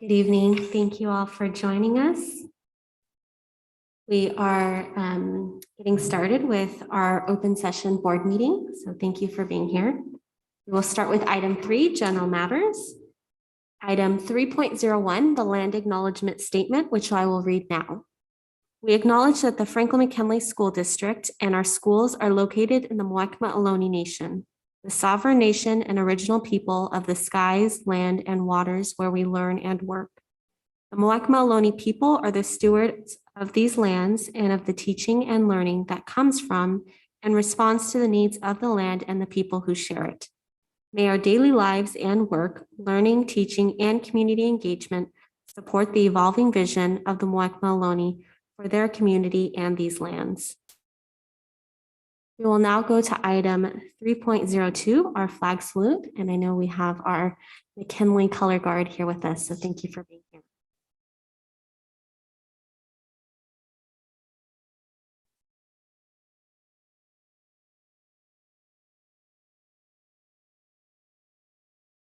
Good evening. Thank you all for joining us. We are getting started with our open session board meeting. So thank you for being here. We will start with item 3, general matters. Item 3.01, the land acknowledgement statement, which I will read now. We acknowledge that the Franklin-McKinley School District and our schools are located in the Mwekma Ohlone Nation, the sovereign nation and original people of the skies, land, and waters where we learn and work. The Mwekma Ohlone people are the stewards of these lands and of the teaching and learning that comes from and responds to the needs of the land and the people who share it. May our daily lives and work, learning, teaching, and community engagement support the evolving vision of the Mwekma Ohlone for their community and these lands. We will now go to item 3.02, our flag salute. And I know we have our McKinley color guard here with us, so thank you for being here.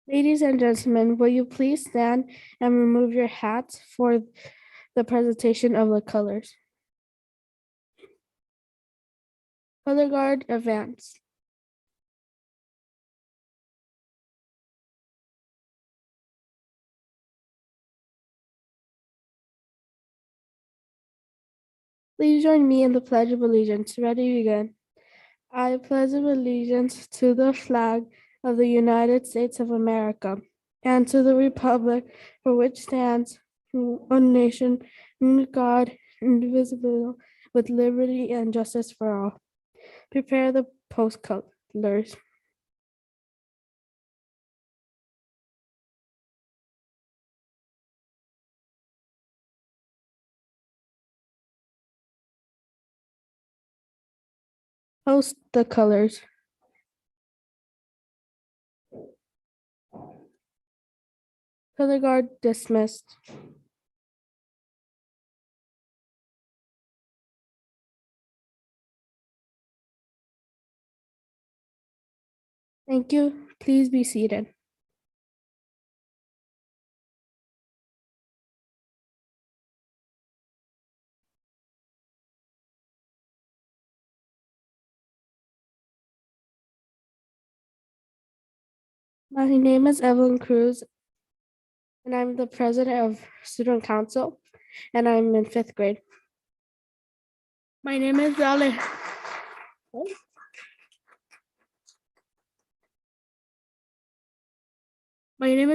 Ladies and gentlemen, will you please stand and remove your hats for the presentation of the colors? Color guard, advance. Please join me in the Pledge of Allegiance. Ready, begin. I pledge allegiance to the flag of the United States of America and to the republic for which stands one nation, under God, indivisible, with liberty and justice for all. Prepare the post colors. Post the colors. Color guard dismissed. Thank you. Please be seated. My name is Evelyn Cruz, and I'm the president of Student Council, and I'm in 5th grade. My name is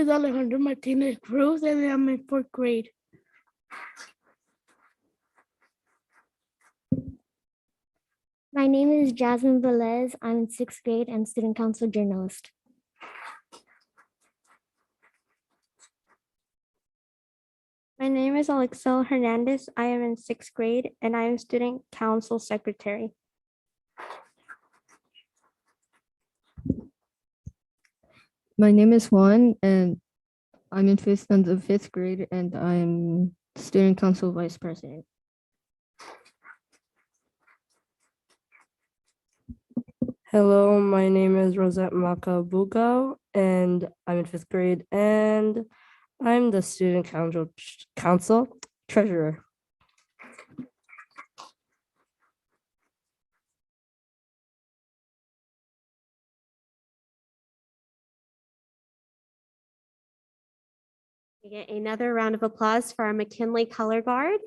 Alejandro Martinez Cruz, and I'm in 4th grade. My name is Jasmine Velez. I'm in 6th grade and student council journalist. My name is Alexel Hernandez. I am in 6th grade and I am student council secretary. My name is Juan and I'm in 5th grade and I'm student council vice president. Hello, my name is Rosette Makabugo and I'm in 5th grade and I'm the student council treasurer. We get another round of applause for our McKinley color guard.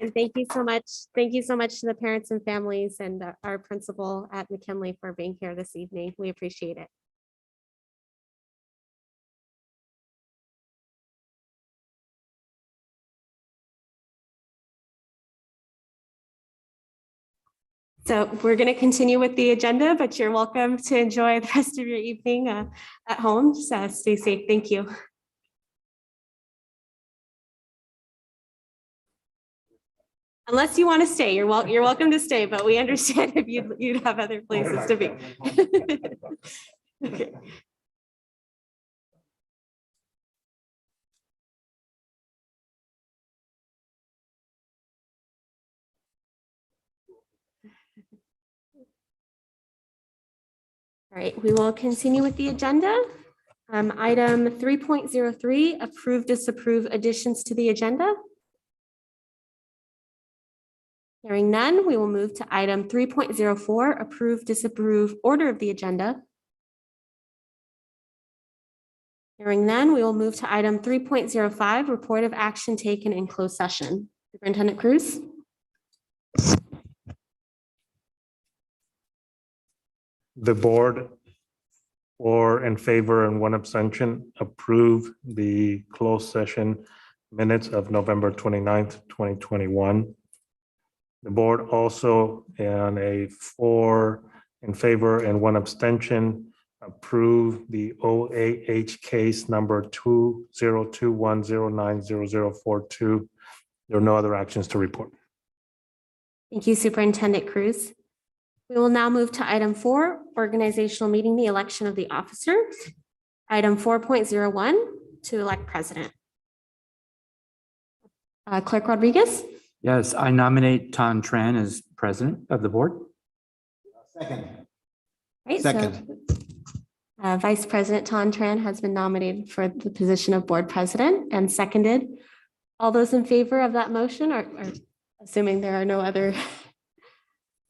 And thank you so much. Thank you so much to the parents and families and our principal at McKinley for being here this evening. We appreciate it. So we're going to continue with the agenda, but you're welcome to enjoy the rest of your evening at home. So stay safe. Thank you. Unless you want to stay, you're welcome to stay, but we understand if you'd have other places to be. Okay. All right, we will continue with the agenda. Item 3.03, approve, disapprove additions to the agenda. Hearing none, we will move to item 3.04, approve, disapprove order of the agenda. Hearing none, we will move to item 3.05, report of action taken in closed session. Superintendent Cruz? The board, or in favor and one abstention, approve the closed session minutes of November 29th, 2021. The board also, in a 4 in favor and 1 abstention, approve the OAH case number 2021090042. There are no other actions to report. Thank you, Superintendent Cruz. We will now move to item 4, organizational meeting, the election of the officers. Item 4.01, to elect president. Clerk Rodriguez? Yes, I nominate Tan Tran as president of the board. Second. Right, Second. so, Vice President Tan Tran has been nominated for the position of board president and seconded. All those in favor of that motion, or assuming there are no other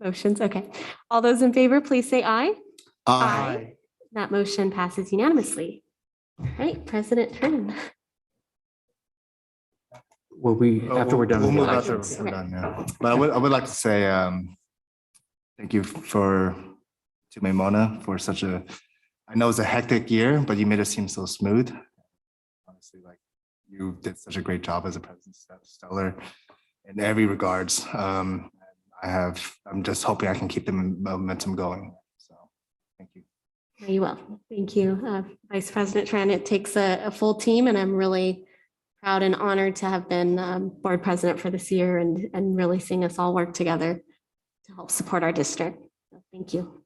motions, okay. All those in favor, please say aye. Aye. That motion passes unanimously. All right, President Tran. Will we, after we're done We'll with the move after elections? we're done, yeah. But I would like to say thank you to Maimona for such a, I know it's a hectic year, but you made it seem so smooth. Honestly, like you did such a great job as a president, stellar in every regards. I'm just hoping I can keep the momentum going. So thank you. You will. Thank you, Vice President Tran. It takes a full team, and I'm really proud and honored to have been board president for this year and really seeing us all work together to help support our district. So thank you.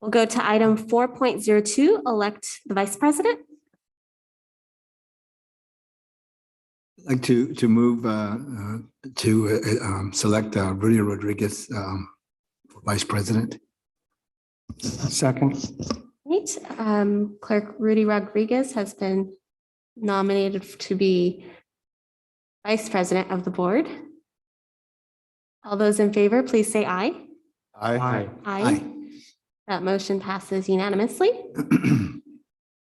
We'll go to item 4.02, elect the vice president. I'd like to move to select Rudy Rodriguez for vice president. Second. Right. Clerk Rudy Rodriguez has been nominated to be vice president of the board. All those in favor, please say aye. Aye. Aye. That motion passes unanimously.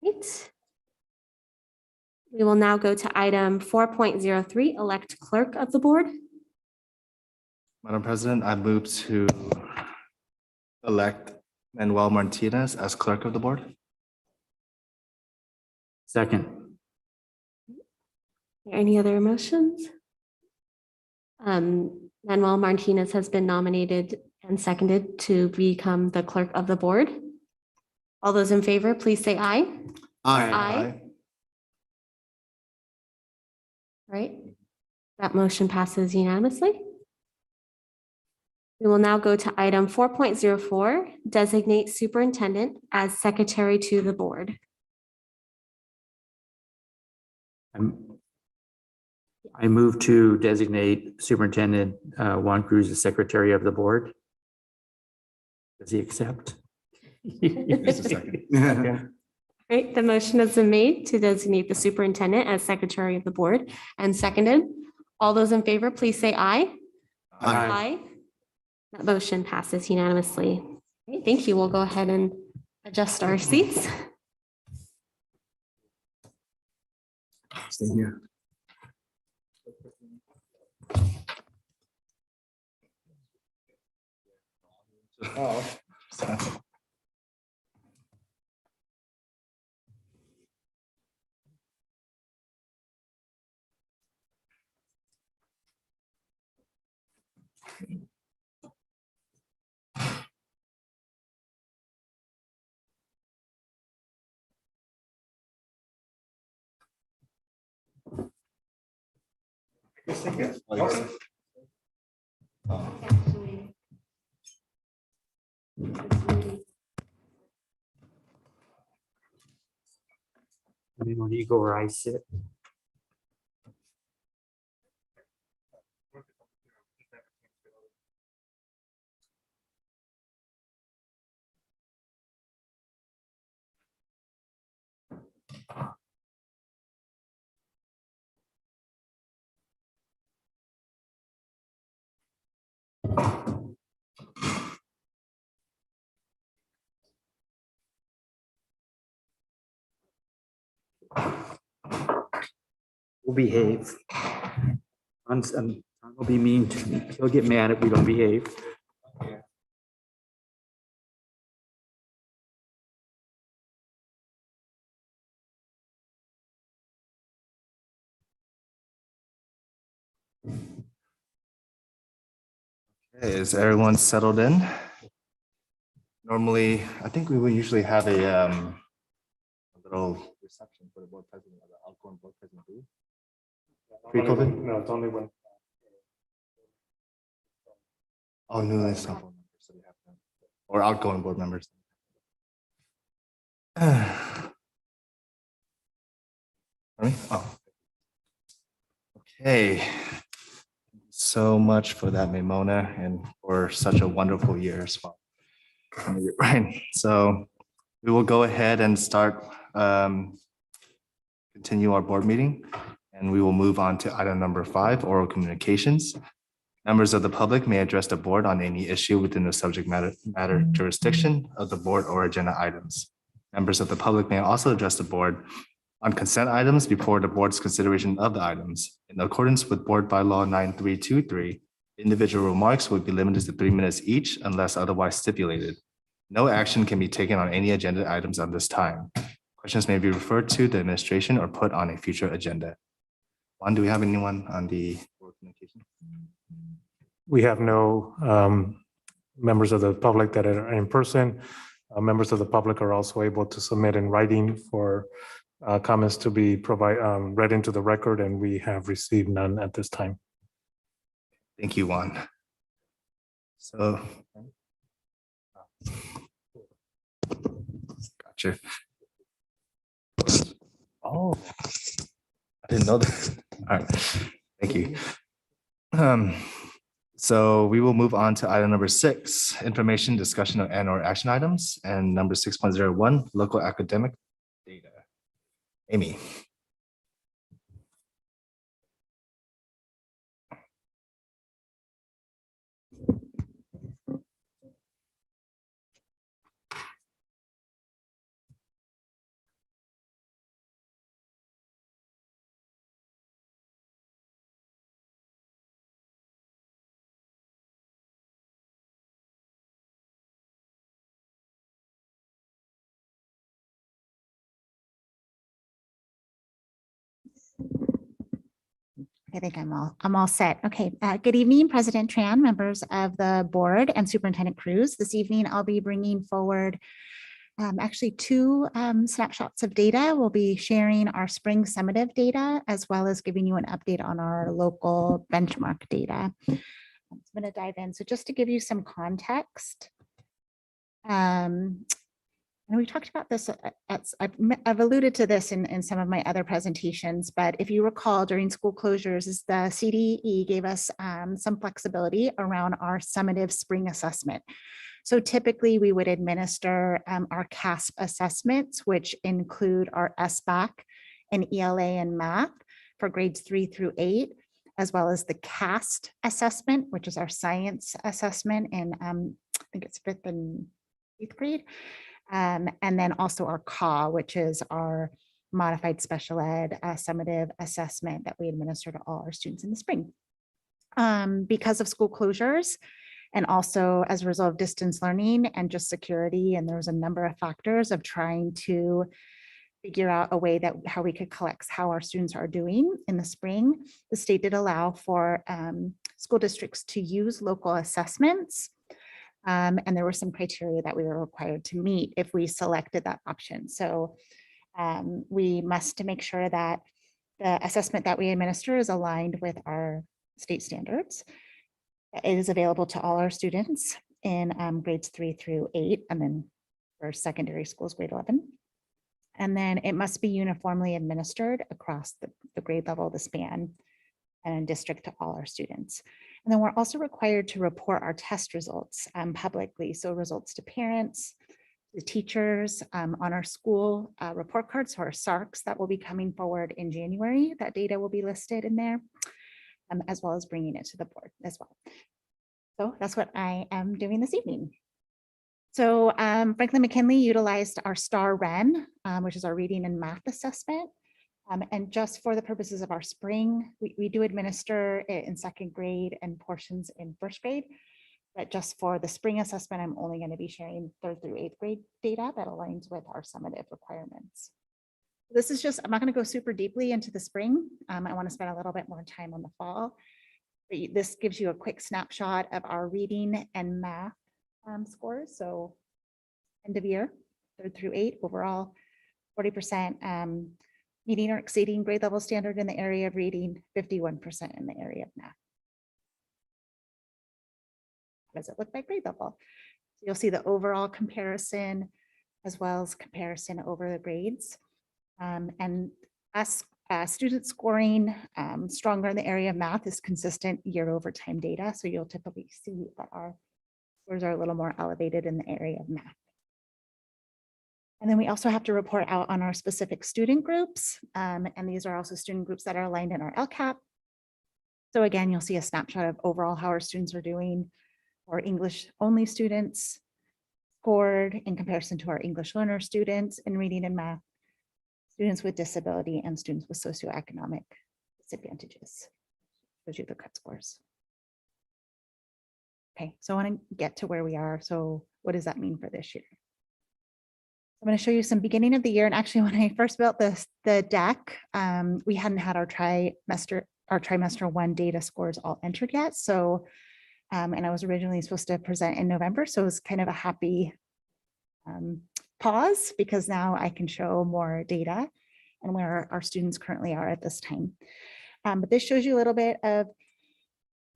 Right. We will now go to item 4.03, elect clerk of the board. Madam President, I move to elect Manuel Martinez as clerk of the board. Second. Any other motions? Manuel Martinez has been nominated and seconded to become the clerk of the board. All those in favor, please say aye. Aye. Right. That motion passes unanimously. We will now go to item 4.04, designate superintendent as secretary to the board. I move to designate Superintendent Juan Cruz as secretary of the board. Does he accept? Just a second. Right, the motion has been made to designate the superintendent as secretary of the board and seconded. All those in favor, please say aye. Aye. That motion passes unanimously. Okay, thank you. We'll go ahead and adjust our seats. Stay here. I mean, when you go where I sit. We'll behave. We'll be mean to me. He'll get mad if we don't behave. Okay, is everyone settled in? Normally, I think we would usually have a little reception for the board president, the outgoing board president. Pre-COVID? No, it's only when. Oh, newly installed board members, so we have them. Or outgoing board members. Pardon me? Oh. Okay. Thank you so much for that, Mimona, and for such a wonderful year as well. Right. So we will go ahead and start, continue our board meeting, and we will move on to item number 5, oral communications. Members of the public may address the board on any issue within the subject matter jurisdiction of the board or agenda items. Members of the public may also address the board on consent items before the board's consideration of the items. In accordance with Board Bylaw 9323, individual remarks will be limited to 3 minutes each unless otherwise stipulated. No action can be taken on any agenda items at this time. Questions may be referred to the administration or put on a future agenda. Juan, do we have anyone on the board communication? We have no members of the public that are in person. Members of the public are also able to submit in writing for comments to be read into the record, and we have received none at this time. Thank you, Juan. So. Gotcha. Oh, I didn't know that. All right, thank you. So we will move on to item number 6, information, discussion of and/or action items, and number 6.01, local academic data. Amy. I think I'm all set. Okay. Good evening, President Tran, members of the board, and Superintendent Cruz. This evening, I'll be bringing forward actually 2 snapshots of data. We'll be sharing our spring summative data, as well as giving you an update on our local benchmark data. I'm going to dive in. So just to give you some context, and we talked about this, I've alluded to this in some of my other presentations, but if you recall, during school closures, the CDE gave us some flexibility around our summative spring assessment. So typically we would administer our CASP assessments, which include our SBAC and ELA and math for grades 3 through 8, as well as the CAST assessment, which is our science assessment in, I think it's 5th and 8th grade. And then also our CAW, which is our modified special ed summative assessment that we administer to all our students in the spring. Because of school closures, and also as a result of distance learning and just security, and there was a number of factors of trying to figure out a way that how we could collect how our students are doing in the spring, the state did allow for school districts to use local assessments. And there were some criteria that we were required to meet if we selected that option. So we must make sure that the assessment that we administer is aligned with our state standards. It is available to all our students in grades 3 through 8, and then for secondary schools, grade 11. And then it must be uniformly administered across the grade level, the span, and in district to all our students. And then we're also required to report our test results publicly. So results to parents, the teachers on our school report cards, so our SARCs that will be coming forward in January. That data will be listed in there, as well as bringing it to the board as well. So that's what I am doing this evening. So Franklin-McKinley utilized our STAR-REN, which is our reading and math assessment. And just for the purposes of our spring, we do administer it in second grade and portions in first grade. But just for the spring assessment, I'm only going to be sharing 3rd through 8th grade data that aligns with our summative requirements. This is just, I'm not going to go super deeply into the spring. I want to spend a little bit more time on the fall. But this gives you a quick snapshot of our reading and math scores. So end of year, 3rd through 8th, overall, 40% meeting or exceeding grade level standard in the area of reading, 51% in the area of math. How does it look by grade level? So you'll see the overall comparison as well as comparison over the grades. And us student scoring stronger in the area of math is consistent year over time data. So you'll typically see that our scores are a little more elevated in the area of math. And then we also have to report out on our specific student groups. And these are also student groups that are aligned in our LCAP. So again, you'll see a snapshot of overall how our students are doing. Our English only students scored in comparison to our English learner students in reading and math, students with disability, and students with socioeconomic disadvantages. Shows you the cut scores. Okay, so I want to get to where we are. So what does that mean for this year? I'm going to show you some beginning of the year. And actually, when I first built the deck, we hadn't had our trimester 1 data scores all entered yet. So, and I was originally supposed to present in November. So it was kind of a happy pause because now I can show more data and where our students currently are at this time. But this shows you a little bit of,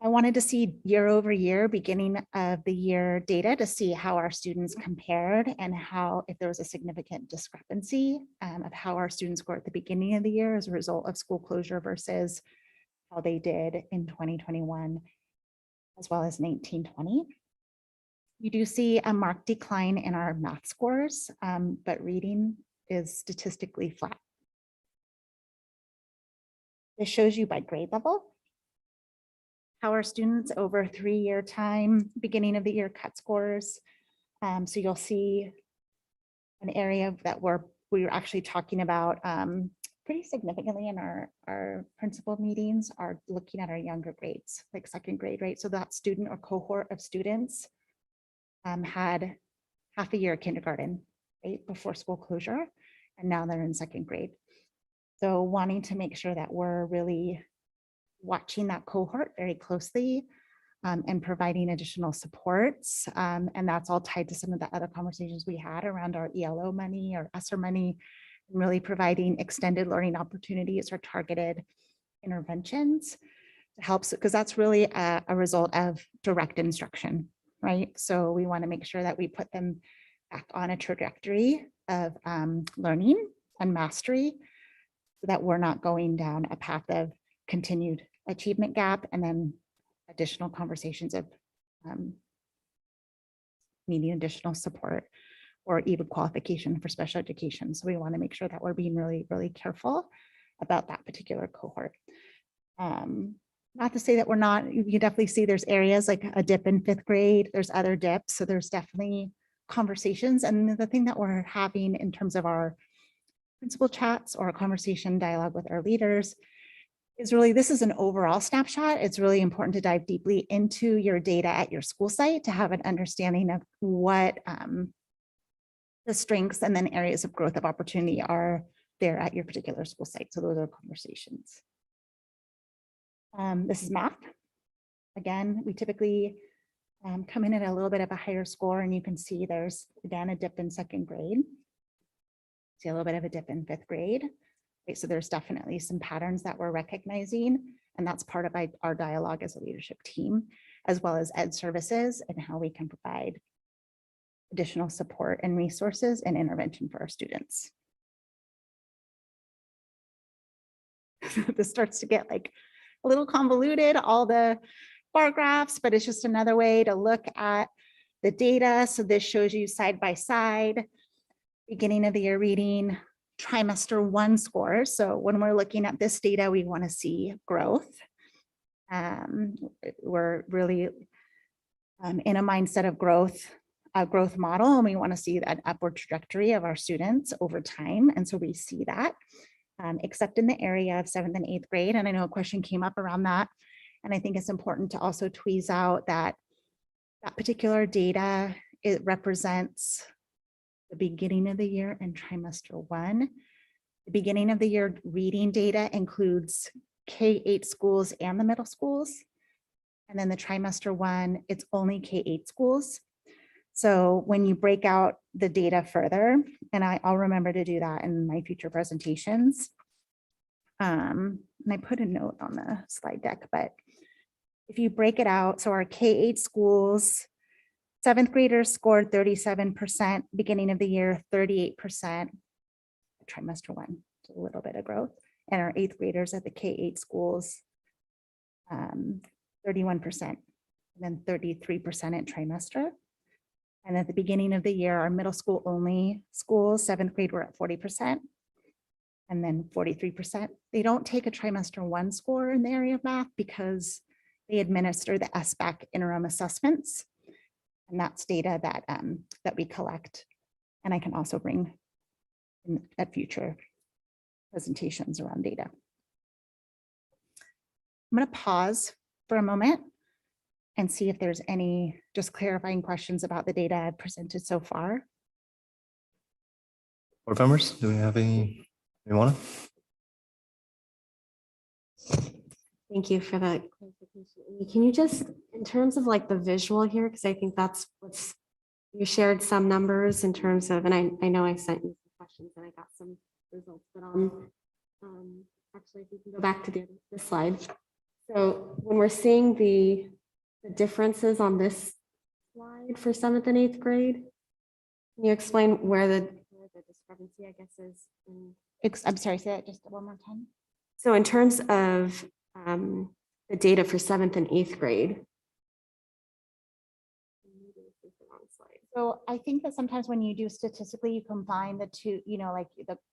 I wanted to see year over year, beginning of the year data to see how our students compared and how, if there was a significant discrepancy of how our students scored at the beginning of the year as a result of school closure versus how they did in 2021, as well as 1920. You do see a marked decline in our math scores, but reading is statistically flat. This shows you by grade level how our students over a 3-year time, beginning of the year cut scores. So you'll see an area that we were actually talking about pretty significantly in our principal meetings are looking at our younger grades, like second grade, right? So that student or cohort of students had half a year of kindergarten, right, before school closure, and now they're in second grade. So wanting to make sure that we're really watching that cohort very closely and providing additional supports. And that's all tied to some of the other conversations we had around our ELO money or ESSER money, and really providing extended learning opportunities or targeted interventions to help, because that's really a result of direct instruction, right? So we want to make sure that we put them back on a trajectory of learning and mastery so that we're not going down a path of continued achievement gap and then additional conversations of needing additional support or even qualification for special education. So we want to make sure that we're being really, really careful about that particular cohort. Not to say that we're not, you can definitely see there's areas like a dip in 5th grade, there's other dips. So there's definitely conversations. And the thing that we're having in terms of our principal chats or a conversation dialogue with our leaders is really, this is an overall snapshot. It's really important to dive deeply into your data at your school site to have an understanding of what the strengths and then areas of growth of opportunity are there at your particular school site. So those are conversations. This is math. Again, we typically come in at a little bit of a higher score, and you can see there's again a dip in second grade. See a little bit of a dip in 5th grade. Right, so there's definitely some patterns that we're recognizing, and that's part of our dialogue as a leadership team, as well as ed services and how we can provide additional support and resources and intervention for our students. This starts to get like a little convoluted, all the bar graphs, but it's just another way to look at the data. So this shows you side by side, beginning of the year reading, trimester 1 scores. So when we're looking at this data, we want to see growth. We're really in a mindset of growth, a growth model, and we want to see that upward trajectory of our students over time. And so we see that. except in the area of 7th and 8th grade. And I know a question came up around that. And I think it's important to also tweeze out that that particular data, it represents the beginning of the year and trimester 1. The beginning of the year reading data includes K-8 schools and the middle schools. And then the trimester 1, it's only K-8 schools. So when you break out the data further, and I'll remember to do that in my future presentations. And I put a note on the slide deck, but if you break it out, so our K-8 schools, 7th graders scored 37%, beginning of the year, 38%, trimester 1, so a little bit of growth. And our 8th graders at the K-8 schools, 31%, and then 33% in trimester. And at the beginning of the year, our middle school only schools, 7th grade were at 40%, and then 43%. They don't take a trimester 1 score in the area of math because they administer the SBAC interim assessments. And that's data that, that we collect. And I can also bring in at future presentations around data. I'm going to pause for a moment and see if there's any just clarifying questions about the data I've presented so far. Board members, do we have any? Mona? Thank you for that clarification. Can you just, in terms of like the visual here, because I think that's what's, you shared some numbers in terms of, and I know I sent you some questions and I got some results, but actually if we can go back to the slide. So when we're seeing the differences on this slide for 7th and 8th grade, can you explain where the discrepancy, I guess, is? I'm sorry, say that just one more time. So in terms of the data for 7th and 8th grade. So I think that sometimes when you do statistically, you combine the two, you know, like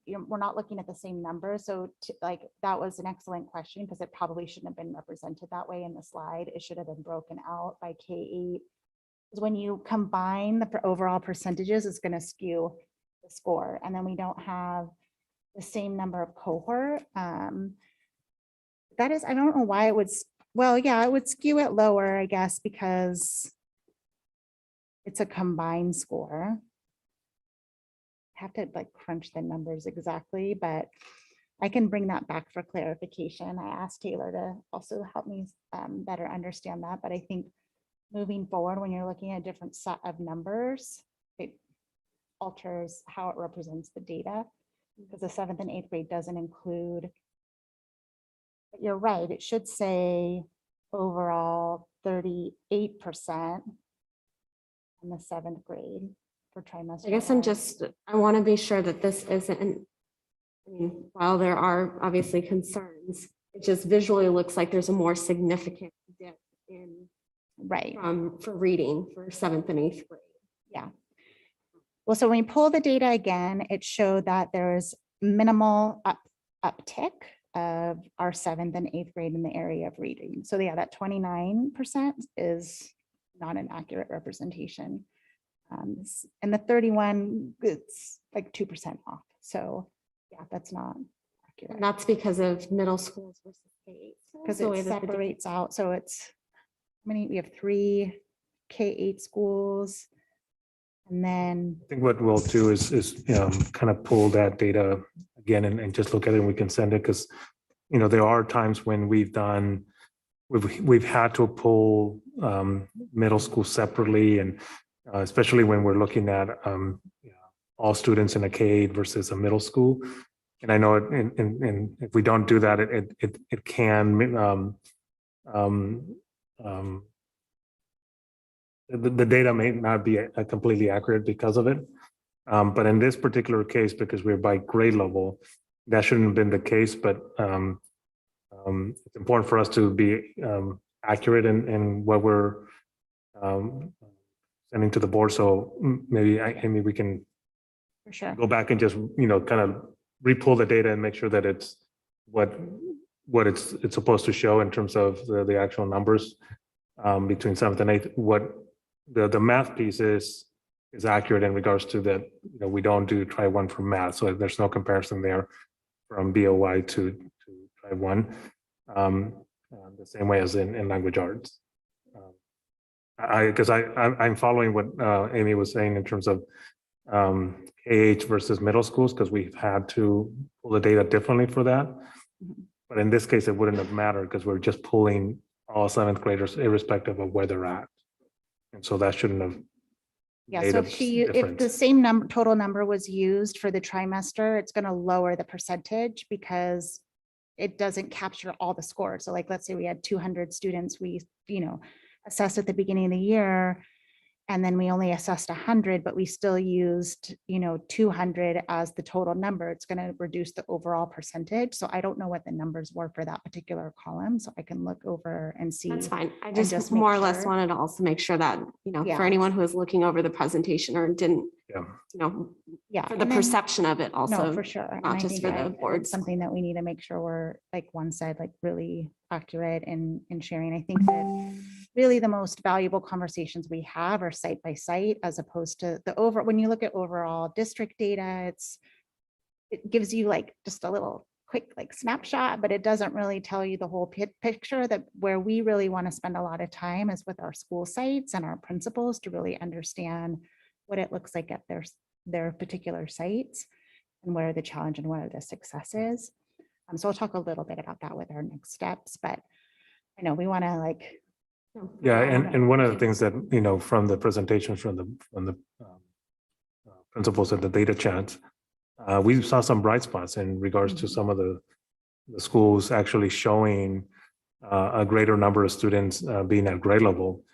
we're not looking at the same numbers. So like that was an excellent question because it probably shouldn't have been represented that way in the slide. It should have been broken out by K-8. Because when you combine the overall percentages, it's going to skew the score. And then we don't have the same number of cohort. That is, I don't know why it would, well, yeah, it would skew it lower, I guess, because it's a combined score. I have to like crunch the numbers exactly, but I can bring that back for clarification. I asked Taylor to also help me better understand that, but I think moving forward, when you're looking at a different set of numbers, it alters how it represents the data because the 7th and 8th grade doesn't include. But you're right, it should say overall 38% in the 7th grade for trimester. I guess I want to be sure that this isn't, I mean, while there are obviously concerns, it just visually looks like there's a more significant dip in for reading for 7th and 8th grade. Yeah. Well, so when you pull the data again, it showed that there is minimal uptick of our 7th and 8th grade in the area of reading. So yeah, that 29% is not an accurate representation. And the 31, it's like 2% off. So yeah, that's not accurate. And that's because of middle schools versus K-8. Because it separates out. So it's, how many, we have 3 K-8 schools. And then I think what we'll do is kind of pull that data again and just look at it and we can send it because, you know, there are times when we've had to pull middle school separately and especially when we're looking at all students in a K-8 versus a middle school. And I know and if we don't do that, it can the data may not be completely accurate because of it. But in this particular case, because we're by grade level, that shouldn't have been the case, but it's important for us to be accurate in what we're sending to the board. So maybe Amy, we can for sure go back and just, you know, kind of re-pull the data and make sure that it's what it's supposed to show in terms of the actual numbers between 7th and 8th. What the math piece is accurate in regards to that, you know, we don't do try one for math, so there's no comparison there. from BOY to Drive 1, the same way as in language arts. Because I'm following what Amy was saying in terms of KH versus middle schools, because we've had to pull the data differently for that. But in this case, it wouldn't have mattered because we're just pulling all seventh graders irrespective of where they're at. And so that shouldn't have. Yeah, made so a if the difference. same total number was used for the trimester, it's going to lower the percentage because it doesn't capture all the scores. So like, let's say we had 200 students, we, assessed at the beginning of the year, and then we only assessed 100, but we still used, 200 as the total number. It's going to reduce the overall percentage. So I don't know what the numbers were for that particular column. So I can look over and see. That's fine. I and just just make more or less sure. wanted to also make sure that, for Yeah. anyone who was looking over the presentation or didn't, Yeah. Yeah. for the and then- perception of it also. No, for sure. And not I just think for the it's boards. something that we need to make sure we're, like one said, like really accurate in sharing. I think that really the most valuable conversations we have are site by site, as opposed to when you look at overall district data, it gives you like just a little quick like snapshot, but it doesn't really tell you the whole picture. That where we really want to spend a lot of time is with our school sites and our principals to really understand what it looks like at their particular sites and what are the challenge and what are the successes. So I'll talk a little bit about that with our next steps, but I know we want to like. Yeah, and one of the things that, from the presentations from the principals at the data chats, we saw some bright spots in regards to some of the schools actually showing a greater number of students being at grade level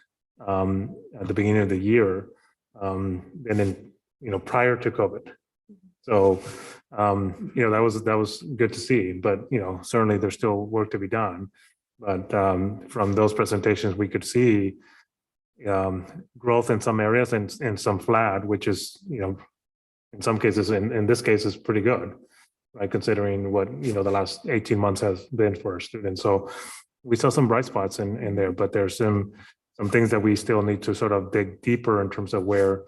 at the beginning of the year than in, prior to COVID. So, that was good to see, but, certainly there's still work to be done. But from those presentations, we could see growth in some areas and some flat, which is, in some cases, in this case, is pretty good, right? Considering what, the last 18 months has been for our students. So we saw some bright spots in there, but there's some things that we still need to sort of dig deeper in terms of where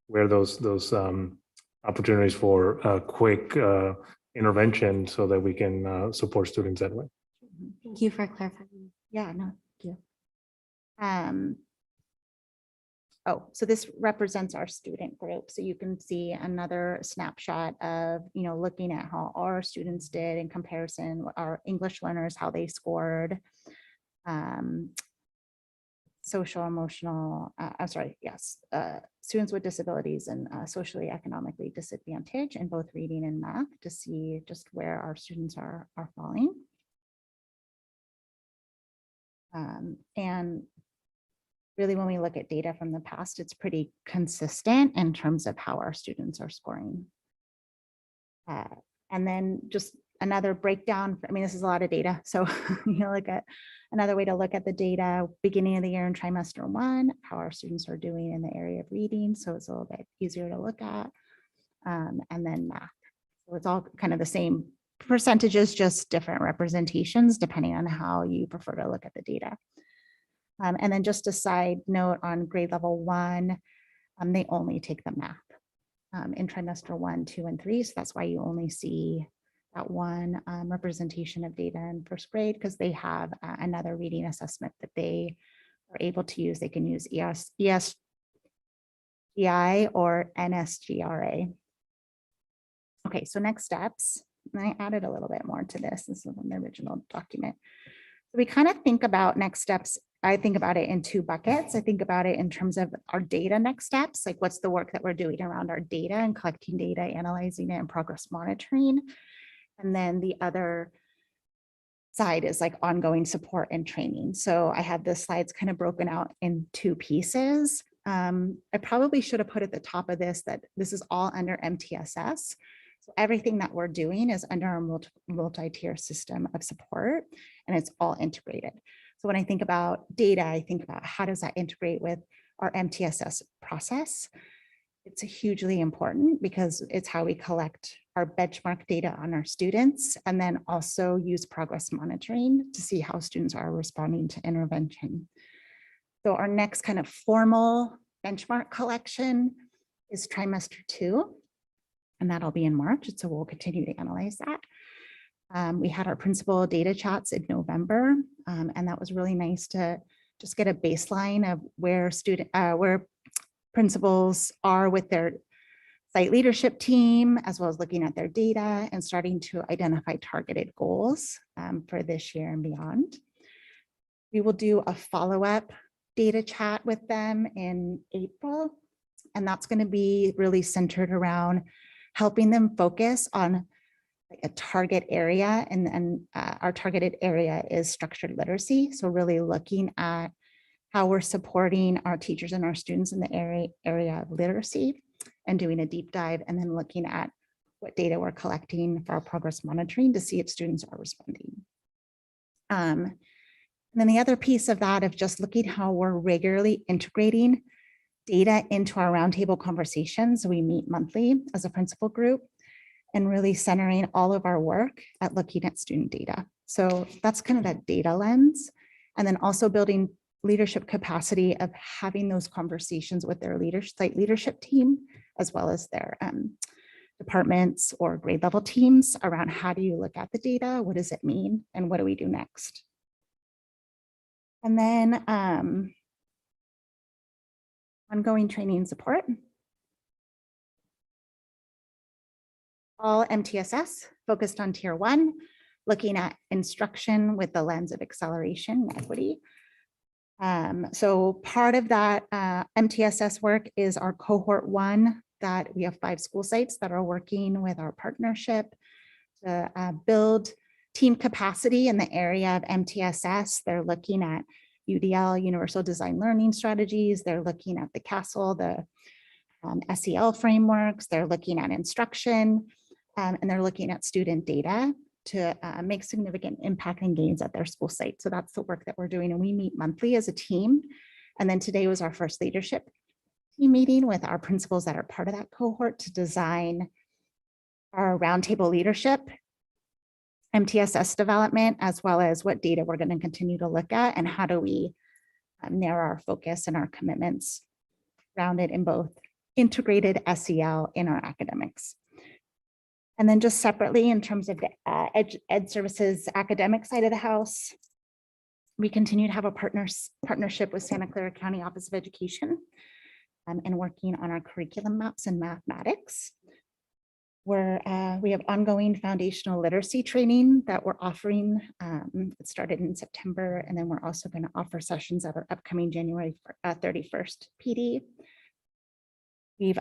those opportunities for quick intervention so that we can support students that way. Thank you for clarifying. Yeah, no, thank you. So this represents our student group. So you can see another snapshot of, looking at how our students did in comparison, our English learners, how they scored. Social, emotional, students with disabilities and socially, economically disadvantaged in both reading and math to see just where our students are falling. And really, when we look at data from the past, it's pretty consistent in terms of how our students are scoring. And then just another breakdown. This is a lot of data. So look at another way to look at the data, beginning of the year in trimester 1, how our students are doing in the area of reading. So it's a little bit easier to look at. And then math. So it's all kind of the same percentages, just different representations depending on how you prefer to look at the data. And then just a side note on grade level 1, they only take the math in trimester 1, 2, and 3. So that's why you only see that one representation of data in first grade, because they have another reading assessment that they are able to use. They can use ESGI or NSGRA. Okay, so next steps. And I added a little bit more to this. This is from the original document. So we kind of think about next steps. I think about it in 2 buckets. I think about it in terms of our data next steps, like what's the work that we're doing around our data and collecting data, analyzing it, and progress monitoring. And then the other side is like ongoing support and training. So I have the slides kind of broken out in 2 pieces. I probably should have put at the top of this that this is all under MTSS. So everything that we're doing is under our multi-tier system of support, and it's all integrated. So when I think about data, I think about how does that integrate with our MTSS process. It's hugely important because it's how we collect our benchmark data on our students, and then also use progress monitoring to see how students are responding to intervention. So our next kind of formal benchmark collection is trimester 2. And that'll be in March. So we'll continue to analyze that. We had our principal data chats in November, and that was really nice to just get a baseline of where principals are with their site leadership team, as well as looking at their data and starting to identify targeted goals for this year and beyond. We will do a follow-up data chat with them in April, and that's going to be really centered around helping them focus on a target area, and our targeted area is structured literacy. So really looking at how we're supporting our teachers and our students in the area of literacy, and doing a deep dive, and then looking at what data we're collecting for our progress monitoring to see if students are responding. And then the other piece of that of just looking how we're regularly integrating data into our roundtable conversations. We meet monthly as a principal group, and really centering all of our work at looking at student data. So that's kind of that data lens, and then also building leadership capacity of having those conversations with their site leadership team, as well as their departments or grade level teams around how do you look at the data, what does it mean, and what do we do next? And then ongoing training and support. All MTSS focused on tier 1, looking at instruction with the lens of acceleration and equity. So part of that MTSS work is our cohort 1, that we have 5 school sites that are working with our partnership to build team capacity in the area of MTSS. They're looking at UDL, Universal Design Learning Strategies. They're looking at the CASEL, the SEL frameworks. They're looking at instruction, and they're looking at student data to make significant impact and gains at their school site. So that's the work that we're doing, and we meet monthly as a team. And then today was our first leadership team meeting with our principals that are part of that cohort to design our roundtable leadership, MTSS development, as well as what data we're going to continue to look at, and how do we narrow our focus and our commitments grounded in both integrated SEL in our academics. And then just separately in terms of the ed services academic side of the house, we continue to have a partnership with Santa Clara County Office of Education and working on our curriculum maps in mathematics, where we have ongoing foundational literacy training that we're offering. It started in September, and then we're also going to offer sessions at our upcoming January 31st PD. We've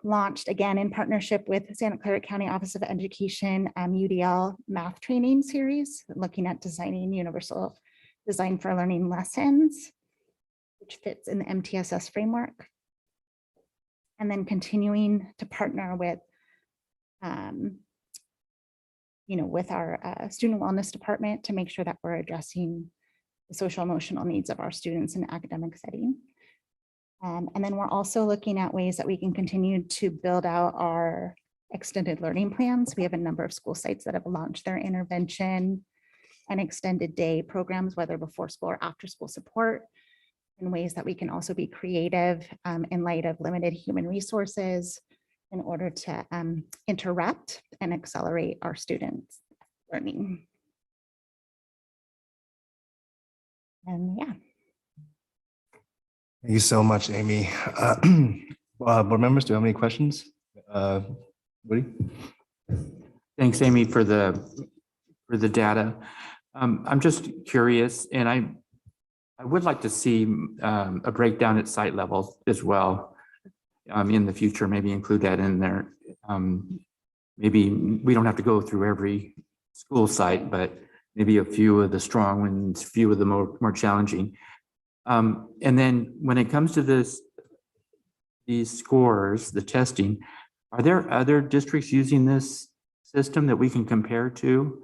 launched again in partnership with Santa Clara County Office of Education UDL math training series, looking at designing universal design for learning lessons, which fits in the MTSS framework. And then continuing to partner with, with our student wellness department to make sure that we're addressing the social emotional needs of our students in an academic setting. And then we're also looking at ways that we can continue to build out our extended learning plans. We have a number of school sites that have launched their intervention and extended day programs, whether before school or after school support, in ways that we can also be creative in light of limited human resources in order to interrupt and accelerate our students' learning. And yeah. Thank you so much, Amy. Board members, do you have any questions? Woody? Thanks, Amy, for the data. I'm just curious, and I would like to see a breakdown at site level as well in the future. Maybe include that in there. Maybe we don't have to go through every school site, but maybe a few of the strong ones, a few of the more challenging. And then when it comes to these scores, the testing, are there other districts using this system that we can compare to?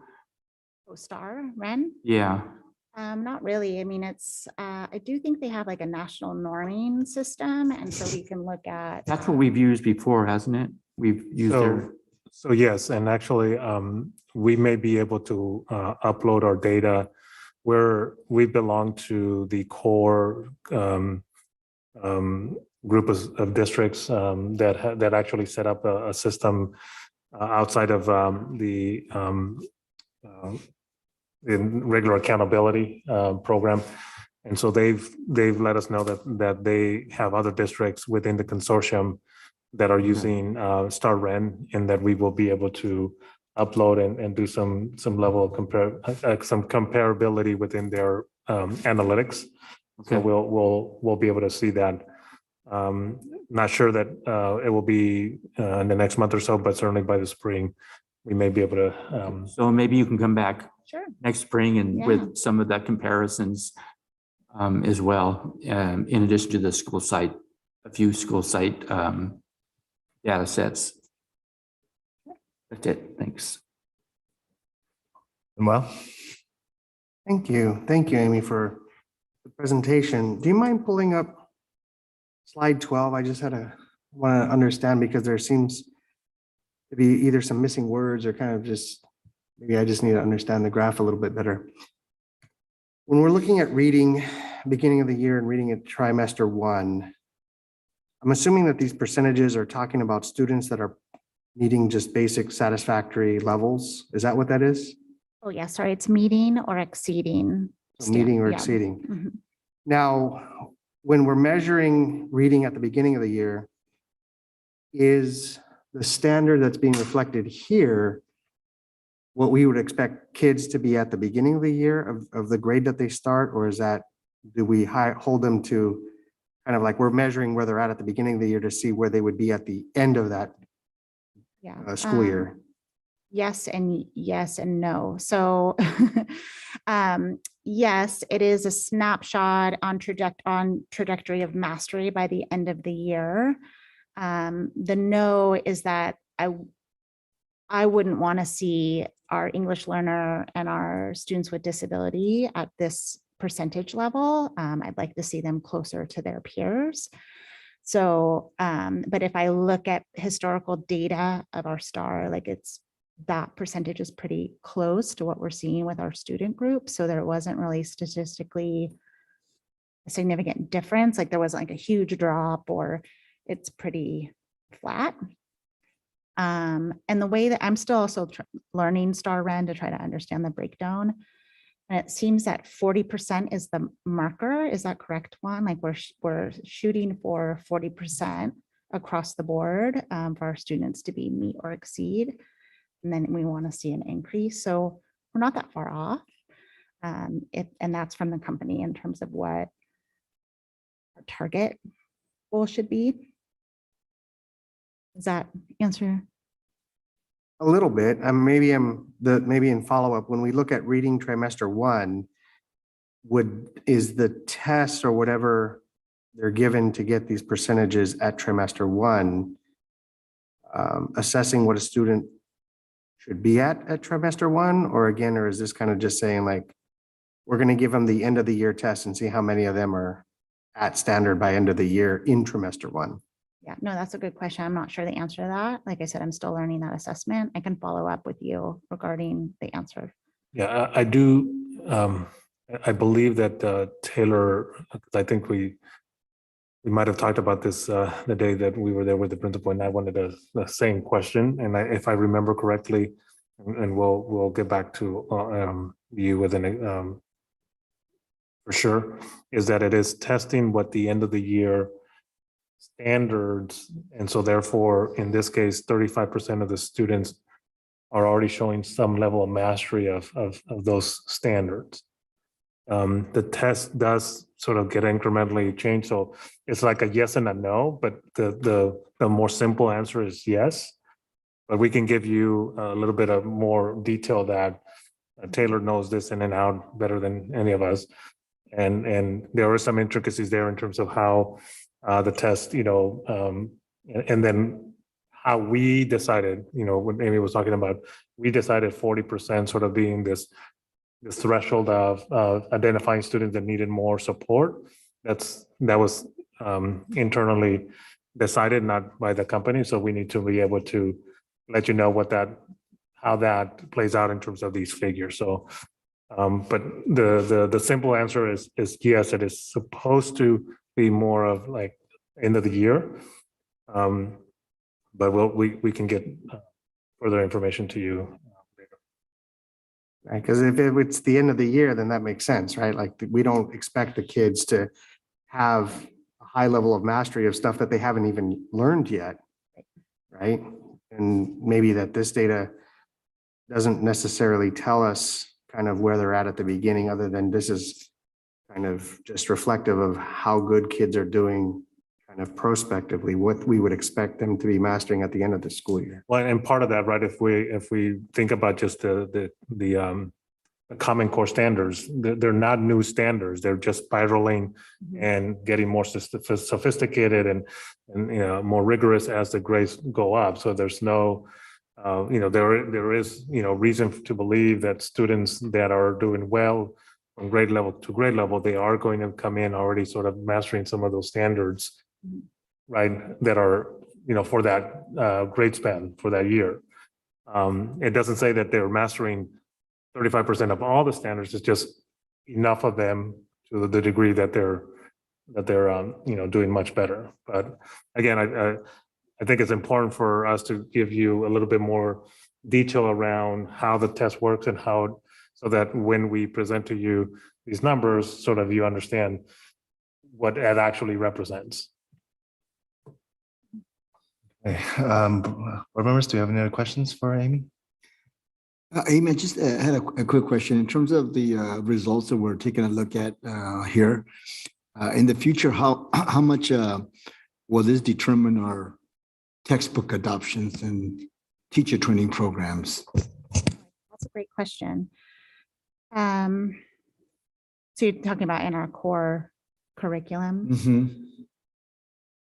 STAR, REN? Yeah. Not really. I mean, it's, I do think they have like a national norming system. And so we can look at. That's what we've used before, hasn't it? We've used their. So yes, and actually we may be able to upload our data where we belong to the core group of districts that actually set up a system outside of the in regular accountability program. And so they've let us know that they have other districts within the consortium that are using StarRen, and that we will be able to upload and do some level of some comparability within their analytics. So Okay. we'll be able to see that. Not sure that it will be in the next month or so, but certainly by the spring, we may be able to. So maybe you can come back Sure. next spring and Yeah. with some of that comparisons as well, in addition to the school site, a few school site data sets. That's it. Thanks. Well, thank you. Thank you, Amy, for the presentation. Do you mind pulling up slide 12? I just want to understand, because there seems to be either some missing words or kind of just, maybe I just need to understand the graph a little bit better. When we're looking at reading beginning of the year and reading at trimester 1, I'm assuming that these percentages are talking about students that are meeting just basic satisfactory levels. Is that what that is? Oh, yeah, sorry, it's meeting or exceeding. So meeting or Yeah. exceeding. Mhm. Now, when we're measuring reading at the beginning of the year, is the standard that's being reflected here what we would expect kids to be at the beginning of the year of the grade that they start? Or is that, do we hold them to kind of like we're measuring where they're at the beginning of the year to see where they would be at the end of that Yeah. school year? Yes and no. So yes, it is a snapshot on trajectory of mastery by the end of the year. The no is that I wouldn't want to see our English learner and our students with disability at this percentage level. I'd like to see them closer to their peers. So, but if I look at historical data of our STAR, like that percentage is pretty close to what we're seeing with our student group. So there wasn't really statistically a significant difference. Like there wasn't like a huge drop, or it's pretty flat. And the way that I'm still also learning StarRen to try to understand the breakdown. And it seems that 40% is the marker. Is that correct, Juan? Like we're shooting for 40% across the board for our students to be meet or exceed. And then we want to see an increase. So we're not that far off. And that's from the company in terms of what our target goal should be. Does that answer? A little bit. Maybe in follow-up, when we look at reading trimester 1, is the test or whatever they're given to get these percentages at trimester 1, assessing what a student should be at trimester 1, or is this kind of just saying like, we're going to give them the end of the year test and see how many of them are at standard by end of the year in trimester 1? Yeah, no, that's a good question. I'm not sure the answer to that. Like I said, I'm still learning that assessment. I can follow up with you regarding the answer. Yeah, I do. I believe that Taylor, I think we might have talked about this the day that we were there with the principal, and I wanted the same question. And if I remember correctly, and we'll get back to you with an for sure, is that it is testing what the end of the year standards. And so therefore, in this case, 35% of the students are already showing some level of mastery of those standards. The test does sort of get incrementally changed. So it's like a yes and a no, but the more simple answer is yes. But we can give you a little bit of more detail that Taylor knows this in and out better than any of us. And there are some intricacies there in terms of how the test, and then how we decided, when Amy was talking about, we decided 40% sort of being this threshold of identifying students that needed more support. That was internally decided, not by the company. So we need to be able to let you know how that plays out in terms of these figures. So, but the simple answer is yes, it is supposed to be more of like end of the year. But we can get further information to you later. Right, because if it's the end of the year, then that makes sense, right? Like, we don't expect the kids to have a high level of mastery of stuff that they haven't even learned yet, right? And maybe that this data doesn't necessarily tell us kind of where they're at the beginning, other than this is kind of just reflective of how good kids are doing kind of prospectively, what we would expect them to be mastering at the end of the school year. Well, and part of that, right, if we think about just the Common Core standards, they're not new standards. They're just spiraling and getting more sophisticated and you know, more rigorous as the grades go up. So there's no, you know, there is, you know, reason to believe that students that are doing well from grade level to grade level, they are going to come in already sort of mastering some of those standards, right, that are, you know, for that grade span for that year. It doesn't say that they're mastering 35% of all the standards. It's just enough of them to the degree that they're you know, doing much better. But again, I think it's important for us to give you a little bit more detail around how the test works and how, so that when we present to you these numbers, sort of you understand what it actually represents. Okay, board members, do you have any other questions for Amy? Amy, I just had a quick question. In terms of the results that we're taking a look at here, in the future, how much will this determine our textbook adoptions and teacher training programs? That's a great question. So you're talking about in our core curriculum? Mm-hmm.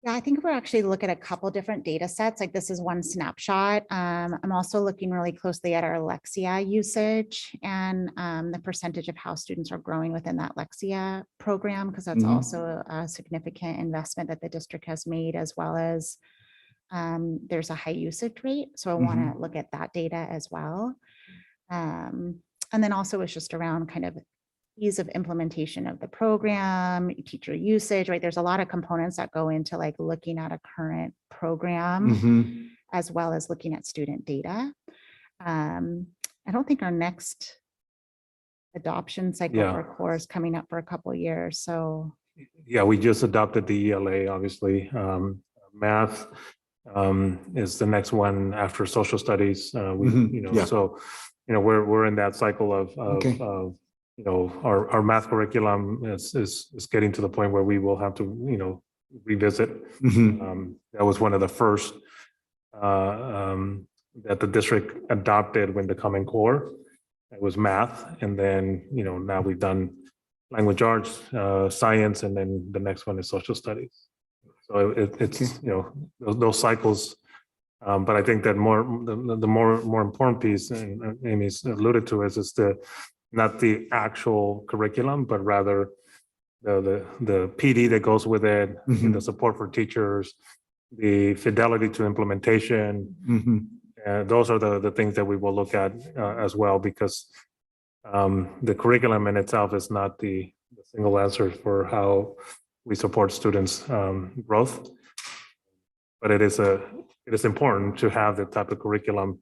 Yeah, I think we're actually looking at a couple different data sets. Like, this is one snapshot. I'm also looking really closely at our Lexia usage and the percentage of how students are growing within that Lexia program, because that's also a significant investment that the district has made, as well as there's a high usage rate. So I want to look at that data as well. And then also it's just around kind of ease of implementation of the program, teacher usage, right? There's a lot of components that go into like looking at a current program, as well as looking at student data. I don't think our next adoption cycle for core is coming up for a couple of years. So yeah, we just adopted the ELA, obviously. Math is the next one after social studies. You know, so you know, we're in that cycle of you know, our math curriculum is getting to the point where we will have to, you know, revisit. That was one of the first that the district adopted when the Common Core. It was math, and then, you know, now we've done language arts, science, and then the next one is social studies. So it's you know, those cycles. But I think that the more important piece, and Amy's alluded to, is not the actual curriculum, but rather the PD that goes with it, and the support for teachers, the fidelity to implementation. Those are the things that we will look at as well, because the curriculum in itself is not the single answer for how we support students' growth. But it is important to have the type of curriculum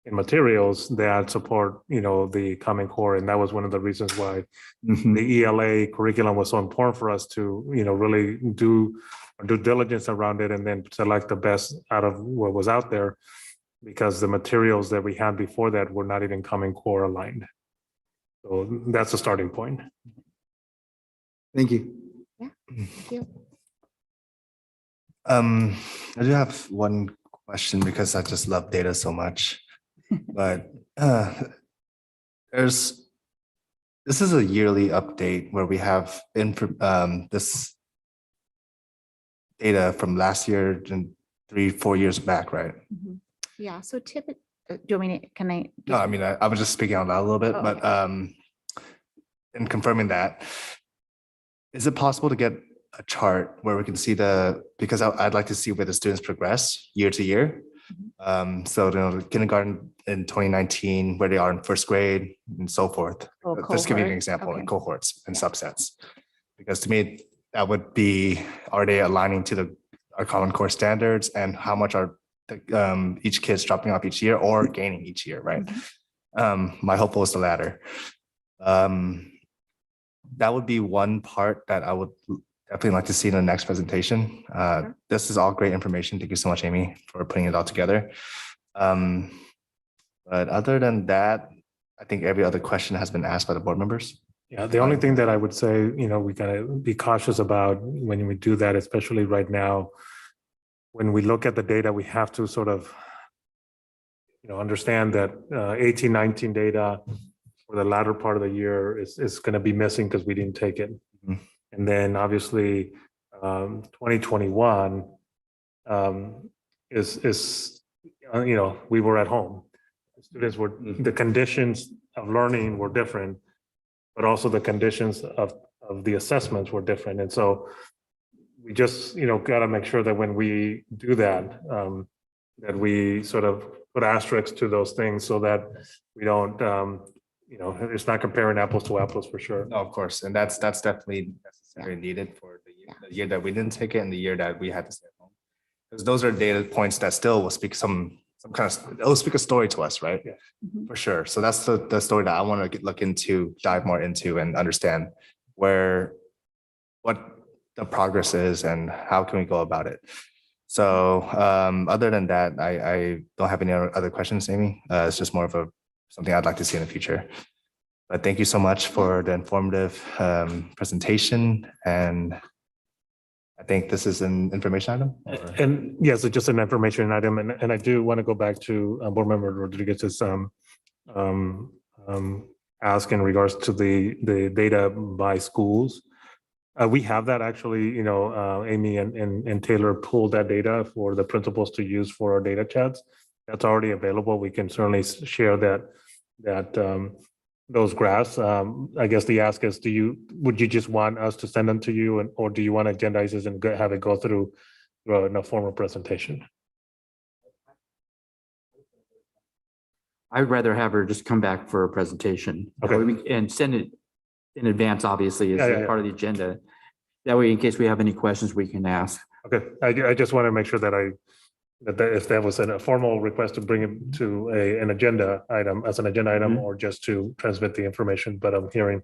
and materials that support, you know, the Common Core. And that was one of the reasons why the ELA curriculum was so important for us to, you know, really do due diligence around it and then select the best out of what was out there, because the materials that we had before that were not even Common Core aligned. So that's a starting point. Thank you. Yeah, thank you. I do have one question, because I just love data so much. But this is a yearly update where we have this data from last year and 3-4 years back, right? Yeah, so typically, do you want me to, can I? No, I mean, I was just speaking out loud a little bit, but in confirming that, is it possible to get a chart where we can see because I'd like to see where the students progress year to year. So, you know, kindergarten in 2019, where they are in first grade and so forth. Just give me an example, like cohorts and subsets. Because to me, that would be, are they aligning to our Common Core standards, and how much are each kid's dropping off each year or gaining each year, right? My hope was the latter. That would be one part that I would definitely like to see in the next presentation. This is all great information. Thank you so much, Amy, for putting it all together. But other than that, I think every other question has been asked by the board members. Yeah, the only thing that I would say, we gotta be cautious about when we do that, especially right now, when we look at the data, we have to sort of, understand that 18-19 data for the latter part of the year is going to be missing because we didn't take it. Mhm. And then obviously 2021 is we were at home. Students were, the conditions of learning were different, but also the conditions of the assessments were different. And so we just, got to make sure that when we do that, that we sort of put asterisks to those things so that we don't, it's not comparing apples to apples for sure. No, of course. And that's definitely necessary and needed for the year that we didn't take it and the year that we had to stay at home. Because those are data points that still will speak it'll speak a story to us, right? Yeah. For sure. So that's the story that I want to look into, dive more into and understand what the progress is and how can we go about it. So other than that, I don't have any other questions, Amy. It's just more of something I'd like to see in the future. But thank you so much for the informative presentation. And I think this is an information item. And yes, it's just an information item. And I do want to go back to Board Member Rodriguez's ask in regards to the data by schools. We have that actually, Amy and Taylor pulled that data for the principals to use for our data chats. That's already available. We can certainly share those graphs. I guess the ask is, would you just want us to send them to you, or do you want to agendize this and have it go through in a formal presentation? I'd rather have her just come back for a presentation. Okay. And send it in advance, obviously, as Yeah. part of the agenda. That way, in case we have any questions, we can ask. Okay, I just want to make sure that if that was a formal request to bring it to an agenda item, or just to transmit the information, but I'm hearing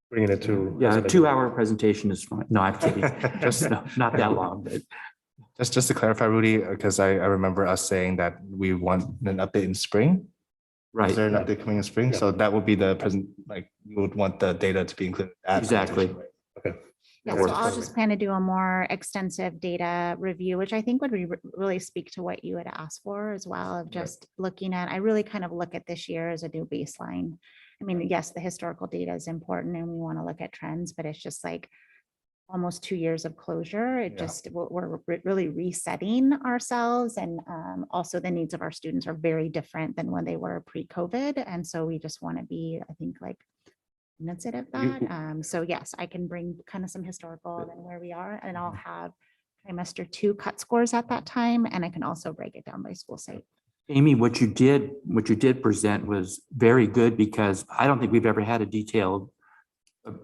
bringing it to. Yeah, a 2-hour presentation is fine. No, I'm kidding. Just not that long, but. Just to clarify, Rudy, because I remember us saying that we want an update in spring. Right. Is there an update coming in spring? Yeah. So that would be the present, you would want the data to be included. in that Exactly. presentation, right? Okay. Yeah, That so works I'll for just me. plan to do a more extensive data review, which I think would really speak to what you had asked for as well, of just looking at, I really kind of look at this year as a new baseline. I mean, yes, the historical data is important and we want to look at trends, but it's just like almost 2 years of closure. We're really resetting ourselves, and also the needs of our students are very different than when they were pre-COVID. And so we just want to be, I think, like, cognizant of that. So yes, I can bring kind of some historical and where we are, and I'll have trimester 2 cut scores at that time, and I can also break it down by school site. Amy, what you did present was very good, because I don't think we've ever had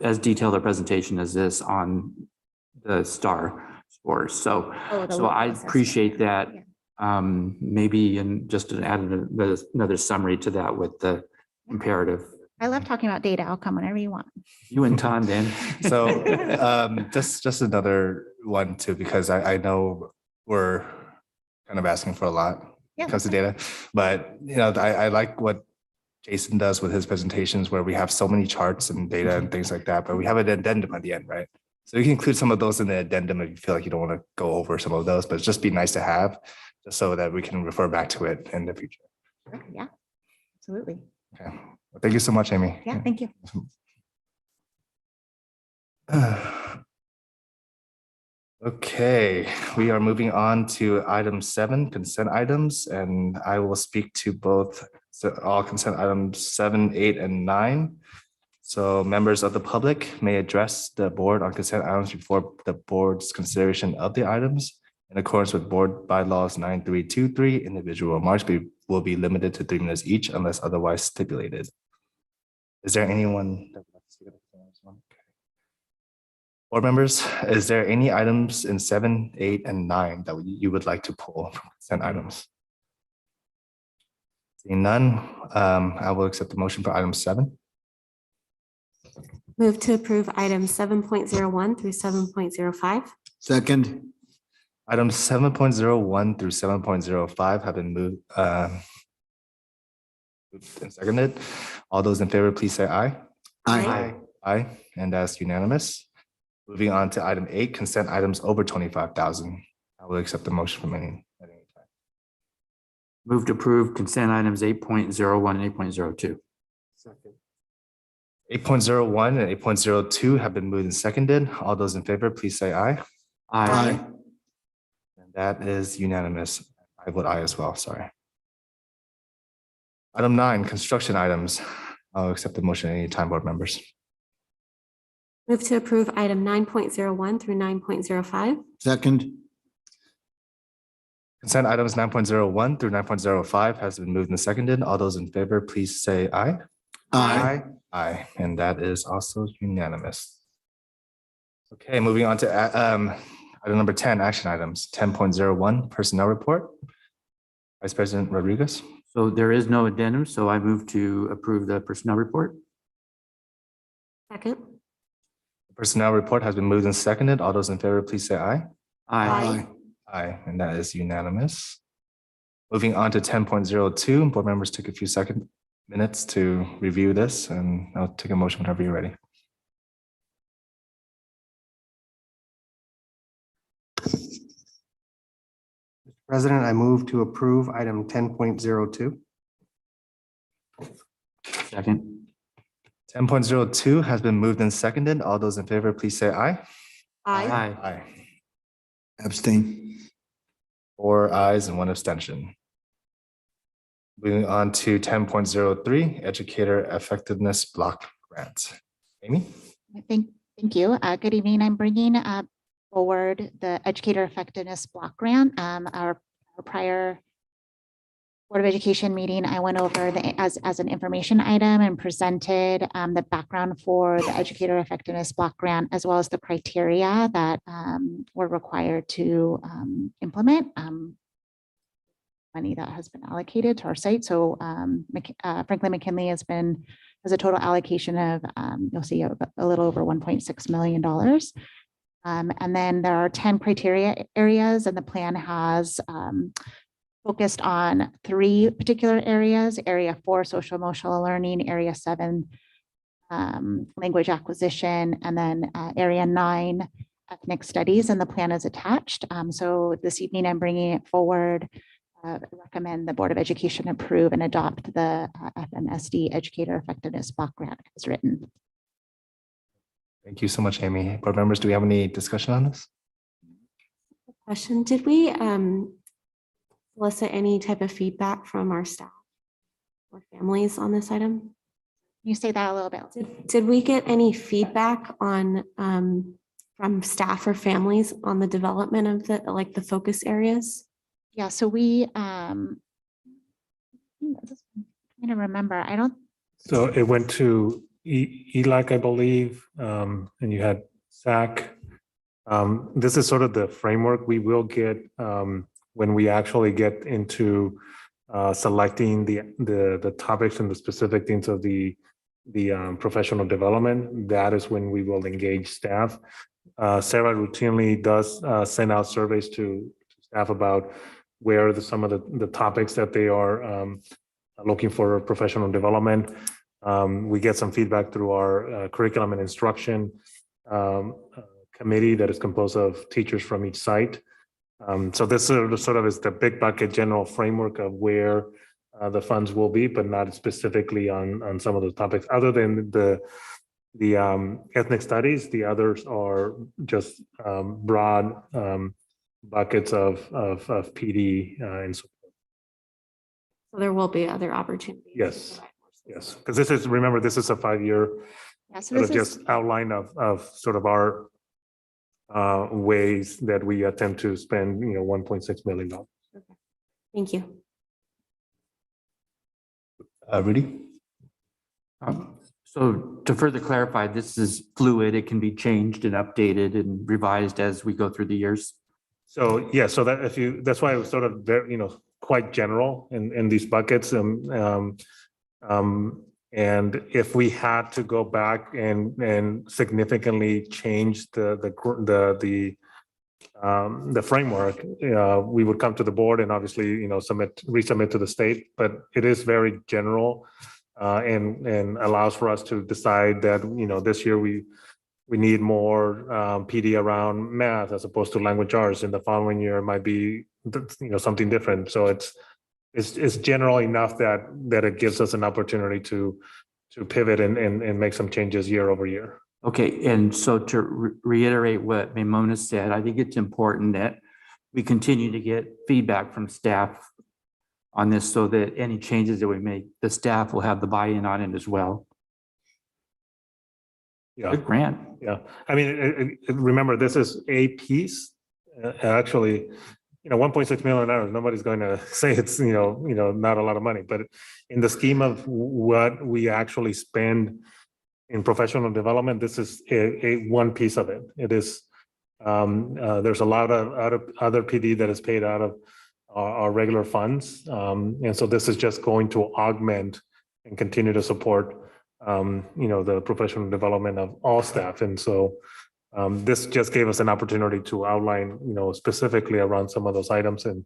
as detailed a presentation as this on the STAR scores. So I appreciate that. Maybe and just to add another summary to that with the comparative. I love talking about data. I'll come whenever you want. You and Tom then. So just another one too, because I know we're kind of asking for a lot when Yeah. it comes to data, but I like what Jason does with his presentations, where we have so many charts and data and things like that, but we have an addendum at the end, right? So you can include some of those in the addendum if you feel like you don't want to go over some of those, but it's just be nice to have, just so that we can refer back to it in the future. Yeah, absolutely. Okay. Well, thank you so much, Amy. Yeah, thank you. Okay, we are moving on to item 7, consent items, and I will speak to all consent items 7, 8, and 9. So members of the public may address the board on consent items before the board's consideration of the items. In accordance with board bylaws 9323, individual remarks will be limited to 3 minutes each unless otherwise stipulated. Is there anyone that would like to speak on this one? Okay. Board members, is there any items in 7, 8, and 9 that you would like to pull from consent items? Seeing none, I will accept the motion for item 7. Move to approve items 7.01 through 7.05. Second. Items 7.01 through 7.05 have been moved and seconded. All those in favor, please say aye. Aye. Aye, and that's unanimous. Moving on to item 8, consent items over 25,000. I will accept the motion from any time. Move to approve consent items 8.01 and 8.02. Second. 8.01 and 8.02 have been moved and seconded. All those in favor, please say aye. Aye. And that is unanimous. I vote aye as well, sorry. Item 9, construction items. I'll accept the motion at any time, board members. Move to approve item 9.01 through 9.05. Second. Consent items 9.01 through 9.05 has been moved and seconded. All those in favor, please say aye. Aye. Aye, and that is also unanimous. Okay, moving on to item number 10, action items. 10.01, personnel report. Vice President Rodriguez. So there is no addendum, so I move to approve the personnel report. Second. Personnel report has been moved and seconded. All those in favor, please say aye. Aye. Aye, and that is unanimous. Moving on to 10.02, board members took a few minutes to review this, and I'll take a motion whenever you're ready. Mr. President, I move to approve item 10.02. Second. 10.02 has been moved and seconded. All those in favor, please say aye. Aye. Aye. Abstain. 4 ayes and 1 abstention. Moving on to 10.03, Educator Effectiveness Block Grant. Amy? Thank you. Good evening. I'm bringing forward the Educator Effectiveness Block Grant. Our prior Board of Education meeting, I went over as an information item and presented the background for the Educator Effectiveness Block Grant, as well as the criteria that we're required to implement. Money that has been allocated to our site. So Franklin-McKinley has a total allocation of, you'll see a little over $1.6 million. And then there are 10 criteria areas, and the plan has focused on 3 particular areas: area 4, social emotional learning; area 7, language acquisition; and then area 9, ethnic studies. And the plan is attached. So this evening I'm bringing it forward. Recommend the Board of Education approve and adopt the FMSD Educator Effectiveness Block Grant as written. Thank you so much, Amy. Board members, do we have any discussion on this? Question, did we solicit any type of feedback from our staff or families on this item? Can you say that a little bit? Did we get any feedback on from staff or families on the development of the focus areas? Yeah, so we, I'm trying to remember, I don't. So it went to ELAC, I believe, and you had SAC. This is sort of the framework we will get when we actually get into selecting the topics and the specific things of the professional development. That is when we will engage staff. Sarah routinely does send out surveys to staff about where are some of the topics that they are looking for professional development. We get some feedback through our curriculum and instruction committee that is composed of teachers from each site. So this sort of is the big bucket general framework of where the funds will be, but not specifically on some of the topics. Other than the ethnic studies, the others are just broad buckets of PD and so forth. So there will be other opportunities. Yes, because this is, remember, this is a 5-year So this just outline of sort of our ways that we attempt to spend, $1.6 million. Okay. Thank you. Rudy? So to further clarify, this is fluid. It can be changed and updated and revised as we go through the years. So yeah, so that that's why it was sort of very, quite general in these buckets. And if we had to go back and significantly change the framework, we would come to the board and obviously, resubmit to the state, but it is very general and allows for us to decide that, this year we need more PD around math as opposed to language arts, and the following year might be, something different. So it's general enough that it gives us an opportunity to pivot and make some changes year over year. Okay, and so to reiterate what Maimona said, I think it's important that we continue to get feedback from staff on this so that any changes that we make, the staff will have the buy-in on it as well. Yeah. Good grant. Yeah, I mean, remember, this is a piece. Actually, $1.6 million. Nobody's going to say it's not a lot of money, but in the scheme of what we actually spend in professional development, this is a one piece of it. It is there's a lot of other PD that is paid out of our regular funds, and so this is just going to augment and continue to support the professional development of all staff. And so this just gave us an opportunity to outline, specifically around some of those items. And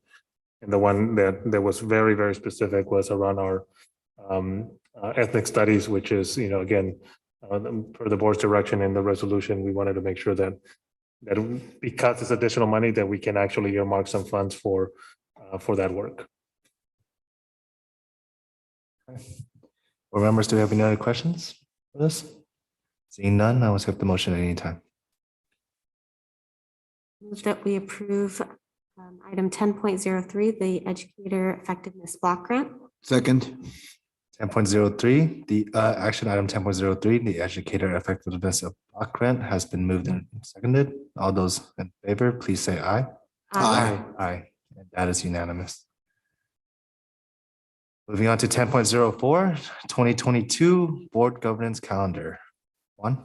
the one that was very, very specific was around our ethnic studies, which is, again, per the board's direction in the resolution, we wanted to make sure that because it's additional money, that we can actually earmark some funds for that work. Okay. Board members, do we have any other questions for this? Seeing none, I will accept the motion at any time. Move that we approve item 10.03, the Educator Effectiveness Block Grant. Second. 10.03, the action item 10.03, the Educator Effectiveness of Block Grant has been moved and seconded. All those in favor, please say aye. Aye. Aye. And that is unanimous. Moving on to 10.04, 2022 Board Governance Calendar. Juan?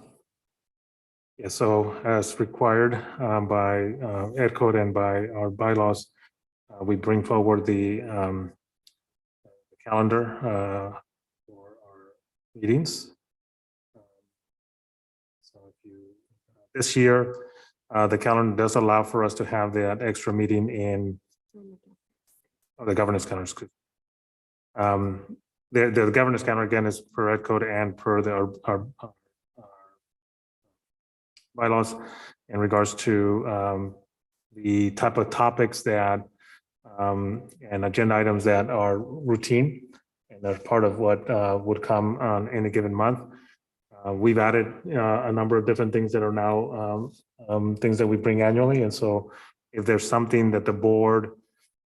Yeah, so as required by Ed Code and by our bylaws, we bring forward the calendar for our meetings. So this year, the calendar does allow for us to have that extra meeting in the governance calendar. The governance calendar, again, is per Ed Code and per our bylaws in regards to the type of topics that and agenda items that are routine and they're part of what would come on any given month. We've added a number of different things that are now things that we bring annually. And so if there's something that the board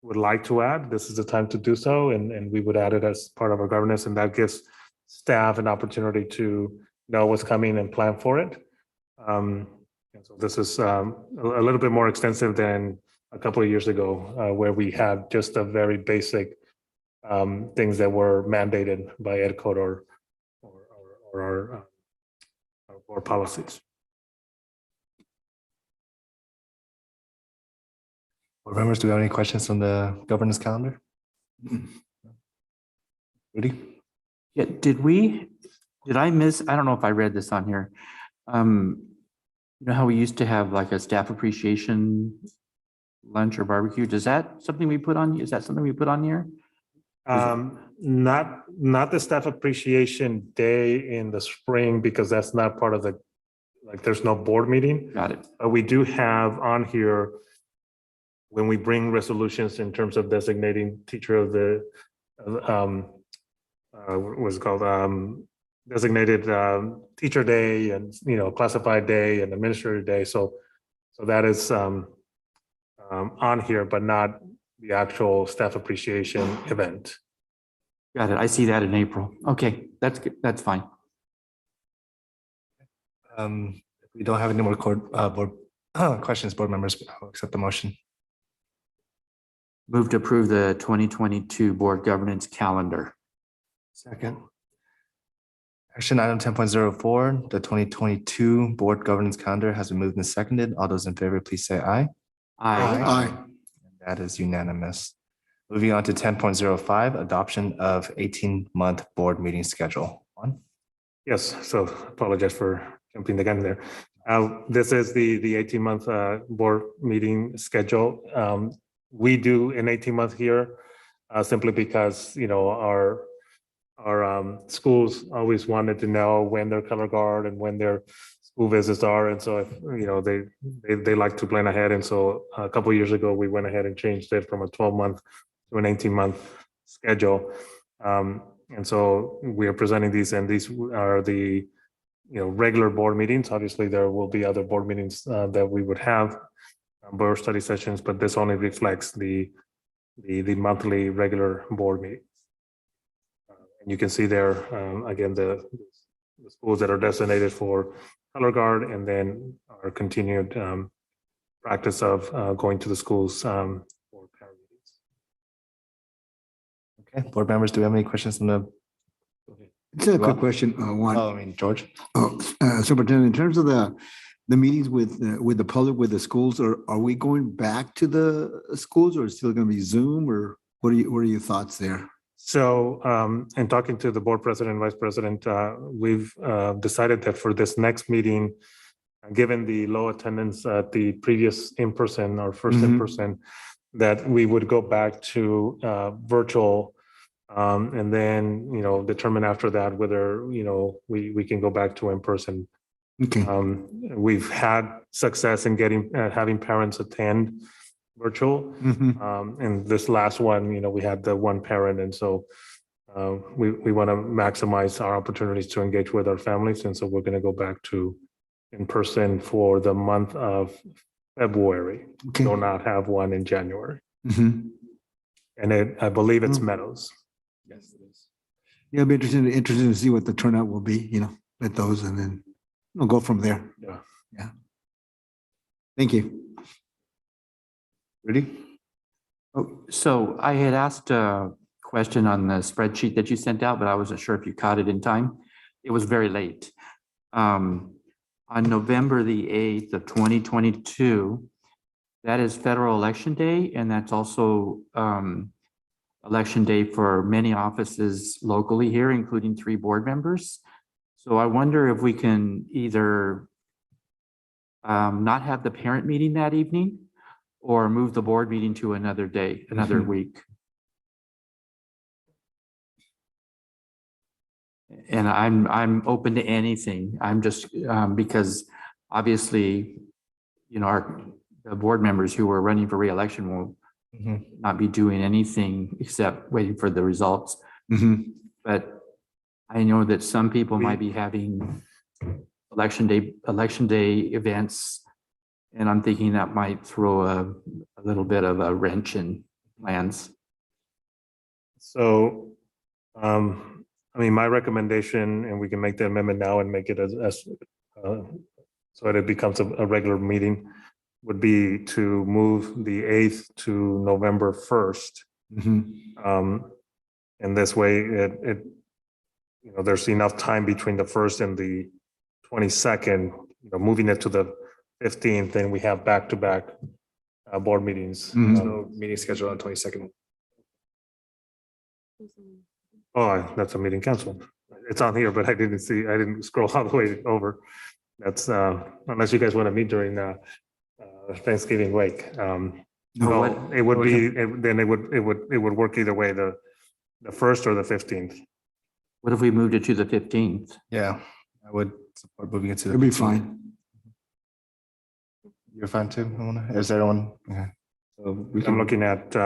would like to add, this is the time to do so. And we would add it as part of our governance, and that gives staff an opportunity to know what's coming and plan for it. And so this is a little bit more extensive than a couple of years ago, where we had just a very basic things that were mandated by Ed Code or our board policies. Board members, do we have any questions on the governance calendar? Rudy? Yeah, did I miss, I don't know if I read this on here. You know how we used to have like a staff appreciation lunch or barbecue? Is that something we put on here? Not the staff appreciation day in the spring, because that's not part of the, there's no board meeting. Got it. But we do have on here, when we bring resolutions in terms of designating teacher of the, what's it called, designated teacher day and, classified day and administrative day. So that is on here, but not the actual staff appreciation event. Got it. I see that in April. Okay, that's good. That's fine. If we don't have any more board questions, board members, I'll accept the motion. Move to approve the 2022 board governance calendar. Second. Action item 10.04, the 2022 board governance calendar has been moved and seconded. All those in favor, please say aye. Aye. Aye. And that is unanimous. Moving on to 10.05, adoption of 18-month board meeting schedule. Juan? Yes, so apologize for jumping the gun there. This is the 18-month board meeting schedule. We do an 18-month here simply because, you know, our schools always wanted to know when their color guard and when their school visits are. And so, if, you know, they like to plan ahead. And so a couple of years ago, we went ahead and changed it from a 12-month to an 18-month schedule. And so we are presenting these, and these are the, you know, regular board meetings. Obviously, there will be other board meetings that we would have, board study sessions, but this only reflects the monthly regular board meetings. And you can see there, again, the schools that are designated for color guard, and then our continued practice of going to the schools for parent meetings. Okay, board members, do we have any questions on the? It's a quick question, one. Oh, I mean, George. Superintendent, in terms of the meetings with the public, with the schools, are we going back to the schools, or is it still going to be Zoom, or what are your thoughts there? So, in talking to the board president and vice president, we've decided that for this next meeting, given the low attendance at the previous in-person or first in-person, that we would go back to virtual, and then, you know, determine after that whether, you know, we can go back to in-person. Okay. We've had success in getting having parents attend virtual. And this last one, you know, we had the one parent, and so we want to maximize our opportunities to engage with our families, and so we're going to go back to in person for the month of February. Okay. We'll not have one in January, and I believe it's Meadows. Yes, it is. Yeah, it'll be interesting to see what the turnout will be, you know, at those, and then we'll go from there. Yeah. Yeah. Thank you. Rudy? Oh, so I had asked a question on the spreadsheet that you sent out, but I wasn't sure if you caught it in time. It was very late. On November the 8th of 2022, that is federal election day, and that's also election day for many offices locally here, including 3 board members. So I wonder if we can either not have the parent meeting that evening, or move the board meeting to another day, another week. And I'm open to anything. I'm just because obviously, you know, the board members who are running for re-election will not be doing anything except waiting for the results. But I know that some people might be having election day events. And I'm thinking that might throw a little bit of a wrench in plans. So, I mean, my recommendation, and we can make the amendment now and make it as so that it becomes a regular meeting, would be to move the 8th to November 1st. And this way, it you know, there's enough time between the 1st and the 22nd. You know, moving it to the 15th, and we have back-to-back board meetings. So meeting schedule on 22nd. Oh, that's a meeting canceled. It's on here, but I didn't scroll all the way over. That's unless you guys want to meet during Thanksgiving week. No, it would be, then it would work either way, the 1st or the 15th. What if we moved it to the 15th? Yeah, I would support moving it to the. It'll be 15th. fine. You're fine too, Ramona? Is everyone? Okay. So we can. I'm looking at, be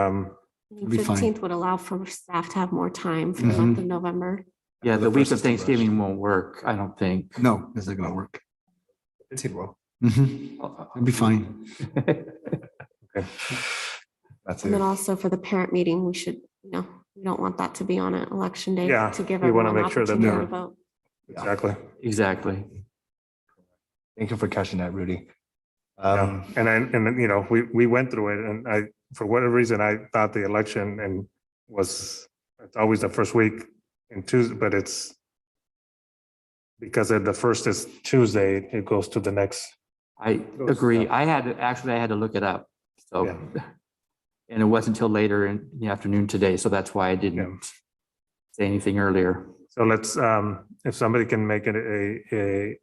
fine. 15th would allow for staff to have more time for the month of November. Yeah, The the week first of is the rush. Thanksgiving won't work, I don't think. No, it's not gonna work. 15 will. It'll be fine. okay. That's And then it. also for the parent meeting, we should, you know, we don't want that to be on an election day Yeah, to give we wanna everyone an make sure that opportunity to they're- vote. Exactly. Exactly. Thank you for catching that, Rudy. Yeah. And you know, we went through it, and for whatever reason, I thought the election it's always the first week in Tuesday, but it's because the 1st is Tuesday, it goes to the next. I agree. I had to look it up. So Yeah. And it wasn't until later in the afternoon today, so that's why I didn't say anything earlier. So let's, if somebody can make it a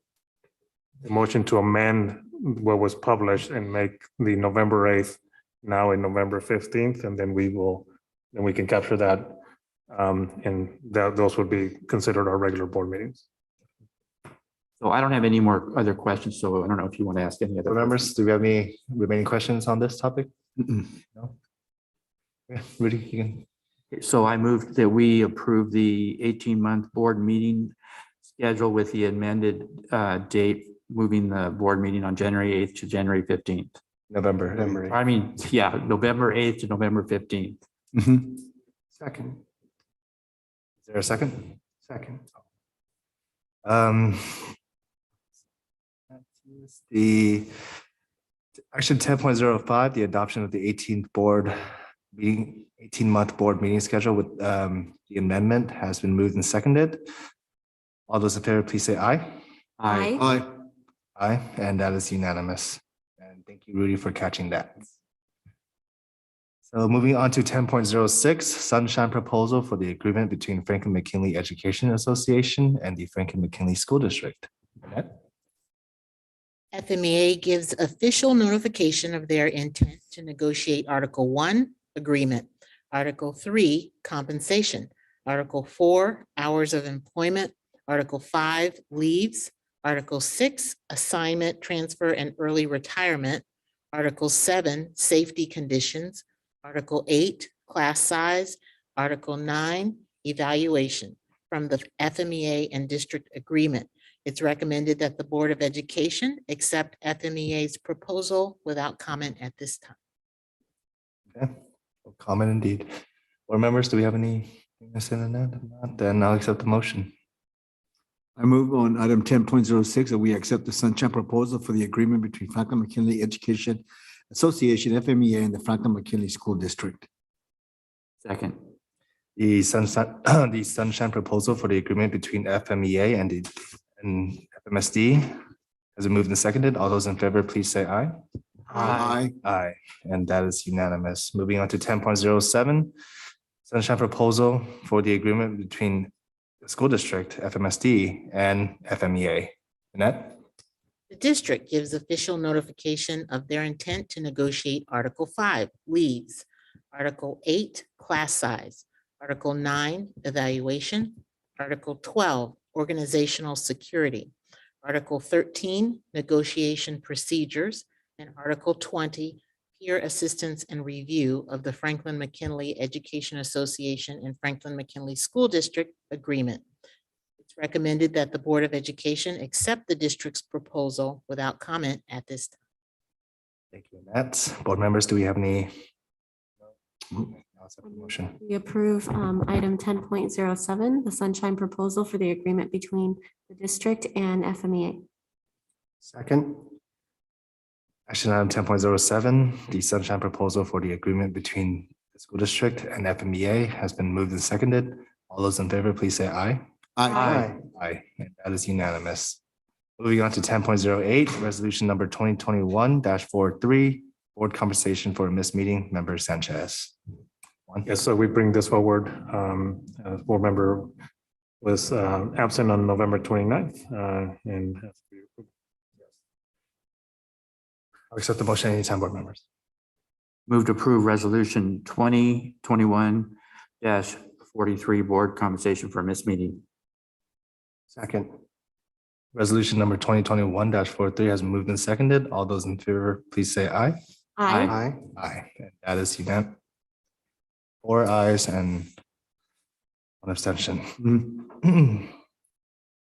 motion to amend what was published and make the November 8th now in November 15th, and then we can capture that. And those would be considered our regular board meetings. So I don't have any more other questions, so I don't know if you want to ask any other. Board members, do we have any remaining questions on this topic? No? Yeah, Rudy, you can. So I moved that we approve the 18-month board meeting schedule with the amended date, moving the board meeting on January 8th to January 15th. November. I mean, yeah, November 8th to November 15th. Second. Is there a second? Second. The action 10.05, the adoption of the 18-month board meeting schedule with the amendment has been moved and seconded. All those in favor, please say aye. Aye. Aye. Aye, and that is unanimous. And thank you, Rudy, for catching that. So moving on to 10.06, sunshine proposal for the agreement between Franklin-McKinley Education Association and the Franklin-McKinley School District. Annette? FMEA gives official notification of their intent to negotiate Article 1, agreement, Article 3, compensation, Article 4, hours of employment, Article 5, leaves, Article 6, assignment, transfer, and early retirement, Article 7, safety conditions, Article 8, class size, Article 9, evaluation from the FMEA and district agreement. It's recommended that the Board of Education accept FMEA's proposal without comment at this time. Okay, no comment indeed. Board members, do we have anything to say on that? If not, then I'll accept the motion. I move on item 10.06 that we accept the sunshine proposal for the agreement between Franklin-McKinley Education Association, FMEA, and the Franklin-McKinley School District. Second. The sunshine proposal for the agreement between FMEA and FMSD has been moved and seconded. All those in favor, please say aye. Aye. Aye, and that is unanimous. Moving on to 10.07, sunshine proposal for the agreement between the school district, FMSD, and FMEA. Annette? The district gives official notification of their intent to negotiate Article 5, leaves, Article 8, class size, Article 9, evaluation, Article 12, organizational security, Article 13, negotiation procedures, and Article 20, peer assistance and review of the Franklin-McKinley Education Association and Franklin-McKinley School District agreement. It's recommended that the Board of Education accept the district's proposal without comment at this time. Thank you, Annette. Board members, do we have any? I'll accept the motion. We approve item 10.07, the sunshine proposal for the agreement between the district and FMEA. Second. Action item 10.07, the sunshine proposal for the agreement between the school district and FMEA has been moved and seconded. All those in favor, please say aye. Aye. Aye, and that is unanimous. Moving on to 10.08, resolution number 2021-43, board compensation for a missed meeting, member Sanchez. Yes, so we bring this forward. Board member was absent on November 29th and has to be approved. I'll accept the motion anytime, board members. Move to approve resolution 2021-43, board compensation for a missed meeting. Second. Resolution number 2021-43 has been moved and seconded. All those in favor, please say aye. Aye. Aye. Aye, and that is unanimous. 4 ayes and 1 abstention.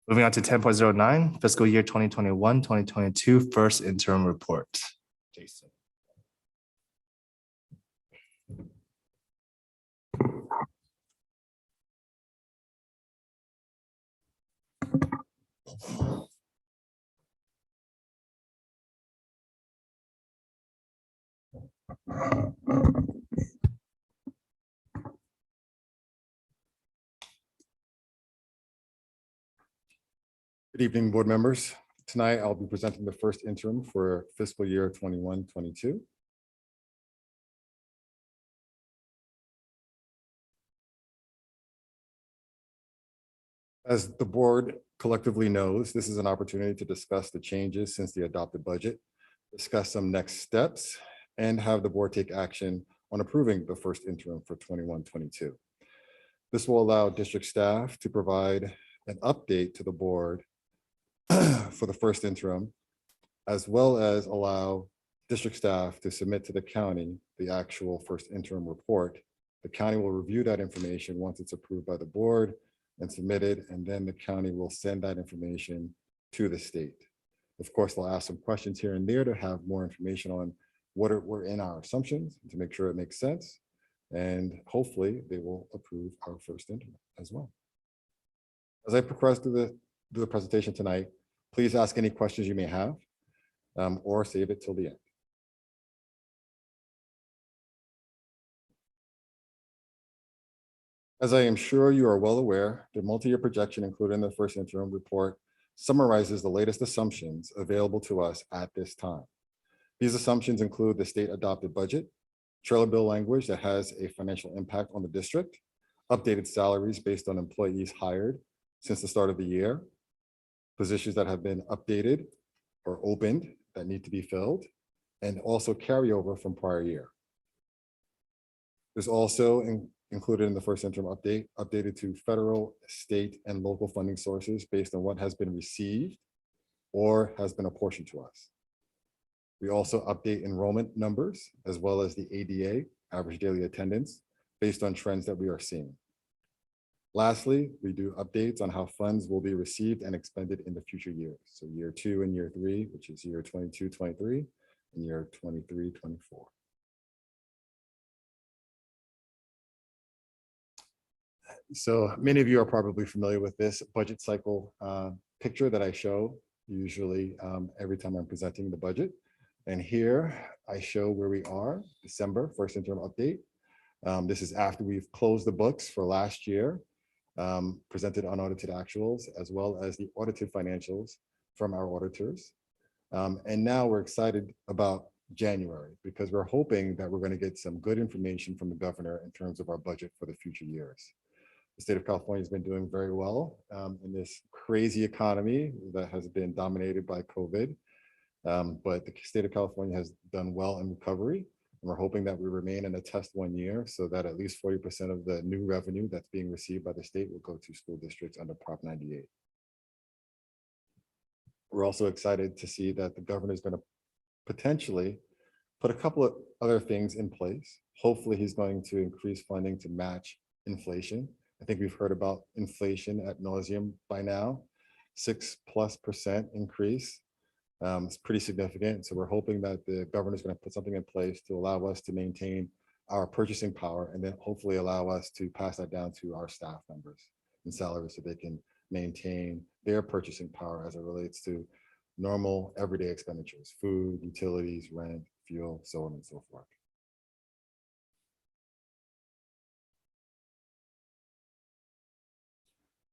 Moving on to 10.09, fiscal year 2021-2022 first interim report. Jason. Good evening, board members. Tonight, I'll be presenting the first interim for fiscal year 21-22. As the board collectively knows, this is an opportunity to discuss the changes since the adopted budget, discuss some next steps, and have the board take action on approving the first interim for 21-22. This will allow district staff to provide an update to the board for the first interim, as well as allow district staff to submit to the county the actual first interim report. The county will review that information once it's approved by the board and submitted, and then the county will send that information to the state. Of course, they'll ask some questions here and there to have more information on what were in our assumptions to make sure it makes sense. And hopefully they will approve our first interim as well. As I progress through the presentation tonight, please ask any questions you may have or save it till the end. As I am sure you are well aware, the multi-year projection included in the first interim report summarizes the latest assumptions available to us at this time. These assumptions include the state adopted budget, trailer bill language that has a financial impact on the district, updated salaries based on employees hired since the start of the year, positions that have been updated or opened that need to be filled, and also carryover from prior year. There's also included in the first interim update, updated to federal, state, and local funding sources based on what has been received or has been apportioned to us. We also update enrollment numbers as well as the ADA, average daily attendance, based on trends that we are seeing. Lastly, we do updates on how funds will be received and expended in the future years. So year 2 and year 3, which is year 22-23 and year 23-24. So many of you are probably familiar with this budget cycle picture that I show usually every time I'm presenting the budget. And here I show where we are, December, first interim update. This is after we've closed the books for last year, presented unaudited actuals, as well as the audited financials from our auditors. And now we're excited about January because we're hoping that we're going to get some good information from the governor in terms of our budget for the future years. The state of California has been doing very well in this crazy economy that has been dominated by COVID. But the state of California has done well in recovery. And we're hoping that we remain in a test 1 year so that at least 40% of the new revenue that's being received by the state will go to school districts under Prop 98. We're also excited to see that the governor is going to potentially put a couple of other things in place. Hopefully he's going to increase funding to match inflation. I think we've heard about inflation ad nauseum by now, 6+% increase. It's pretty significant. So we're hoping that the governor is going to put something in place to allow us to maintain our purchasing power and then hopefully allow us to pass that down to our staff members and salaries so they can maintain their purchasing power as it relates to normal everyday expenditures, food, utilities, rent, fuel, so on and so forth.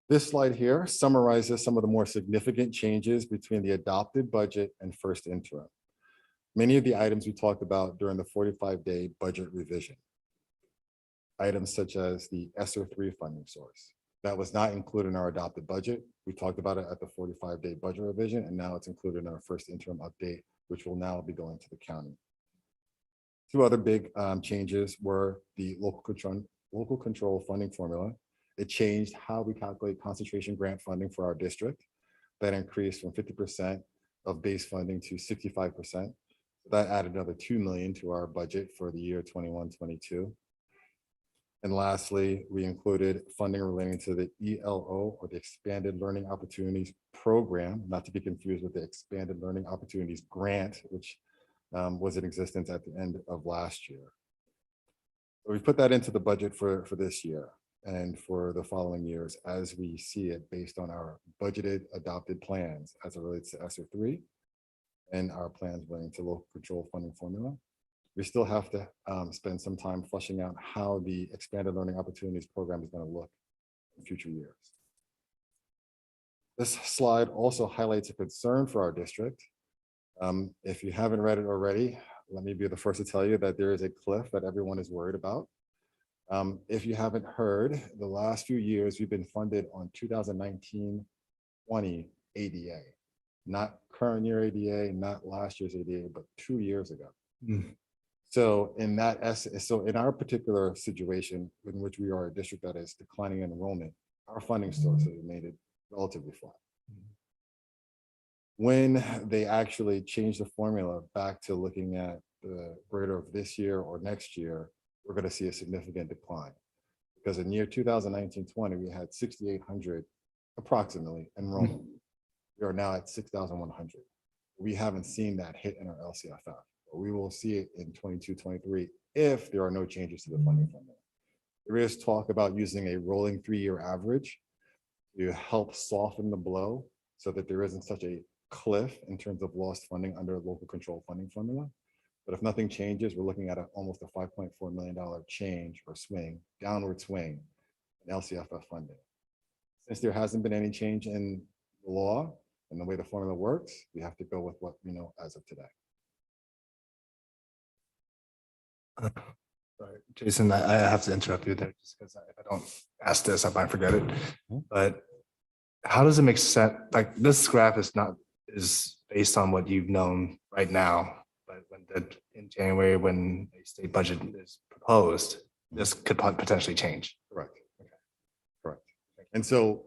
This slide here summarizes some of the more significant changes between the adopted budget and first interim. Many of the items we talked about during the 45-day budget revision. Items such as the ESSER 3 funding source. That was not included in our adopted budget. We talked about it at the 45-day budget revision, and now it's included in our first interim update, which will now be going to the county. Two other big changes were the local control funding formula. It changed how we calculate concentration grant funding for our district. That increased from 50% of base funding to 65%. That added another $2 million to our budget for the year 21-22. And lastly, we included funding relating to the ELO, or the Expanded Learning Opportunities Program, not to be confused with the Expanded Learning Opportunities Grant, which was in existence at the end of last year. So we put that into the budget for this year and for the following years as we see it based on our budgeted adopted plans as it relates to ESSER 3 and our plans relating to local control funding formula. We still have to spend some time fleshing out how the Expanded Learning Opportunities Program is going to look in future years. This slide also highlights a concern for our district. If you haven't read it already, let me be the first to tell you that there is a cliff that everyone is worried about. If you haven't heard, the last few years, we've been funded on 2019-20 ADA, not current year ADA, not last year's ADA, but 2 years ago. So in in our particular situation, in which we are a district that is declining in enrollment, our funding sources have made it relatively flat. When they actually changed the formula back to looking at the greater of this year or next year, we're going to see a significant decline. Because in year 2019-20, we had 6,800 approximately enrollment. We are now at 6,100. We haven't seen that hit in our LCFF. We will see it in 22-23 if there are no changes to the funding formula. There is talk about using a rolling 3-year average to help soften the blow so that there isn't such a cliff in terms of lost funding under a local control funding formula. But if nothing changes, we're looking at almost a $5.4 million change or swing, downward swing in LCFF funding. Since there hasn't been any change in the law and the way the formula works, we have to go with what we know as of today. Sorry, Jason, I have to interrupt you there just because if I don't ask this, I might forget it. But how does it make sense? Like this graph is based on what you've known right now, but in January, when a state budget is proposed, this could potentially change. Correct. Okay. Correct. And so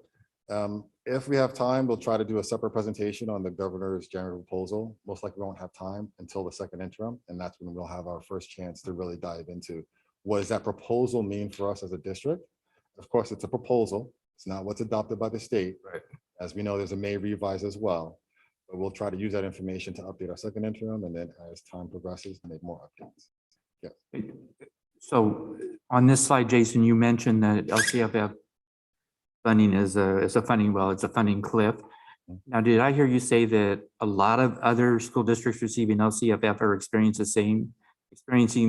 if we have time, we'll try to do a separate presentation on the governor's general proposal. Most likely we won't have time until the second interim. And that's when we'll have our first chance to really dive into what does that proposal mean for us as a district? Of course, it's a proposal. It's not what's adopted by the state. Right. As we know, there's a May revise as well. But we'll try to use that information to update our second interim. And then as time progresses, make more updates. Yeah. So on this slide, Jason, you mentioned that LCFF funding is a funding cliff. Now, did I hear you say that a lot of other school districts receiving LCFF are experiencing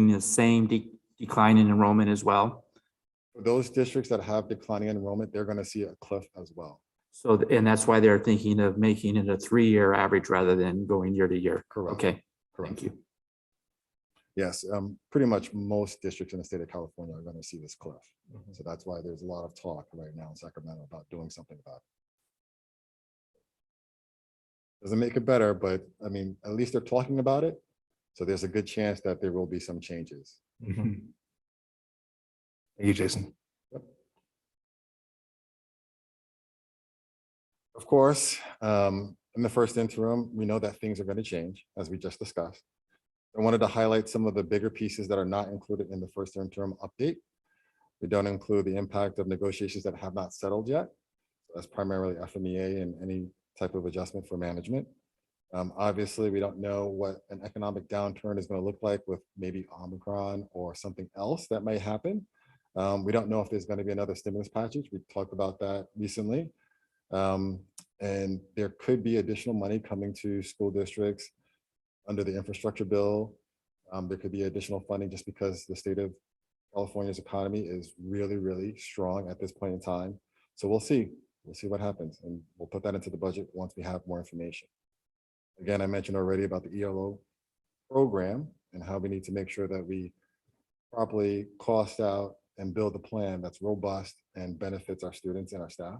the same decline in enrollment as well? For those districts that have declining enrollment, they're going to see a cliff as well. So, and that's why they're thinking of making it a 3-year average rather than going year to year. Correct. Okay. Correct. Thank you. Yes, pretty much most districts in the state of California are going to see this cliff. So that's why there's a lot of talk right now in Sacramento about doing something about it. Doesn't make it better, but I mean, at least they're talking about it. So there's a good chance that there will be some changes. Thank you, Jason. Yep. Of course, in the first interim, we know that things are going to change, as we just discussed. I wanted to highlight some of the bigger pieces that are not included in the first interim update. We don't include the impact of negotiations that have not settled yet. That's primarily FMEA and any type of adjustment for management. Obviously, we don't know what an economic downturn is going to look like with maybe Omicron or something else that may happen. We don't know if there's going to be another stimulus package. We talked about that recently. And there could be additional money coming to school districts under the infrastructure bill. There could be additional funding just because the state of California's economy is really, really strong at this point in time. So we'll see what happens, and we'll put that into the budget once we have more information. Again, I mentioned already about the ELO program and how we need to make sure that we properly cost out and build a plan that's robust and benefits our students and our staff.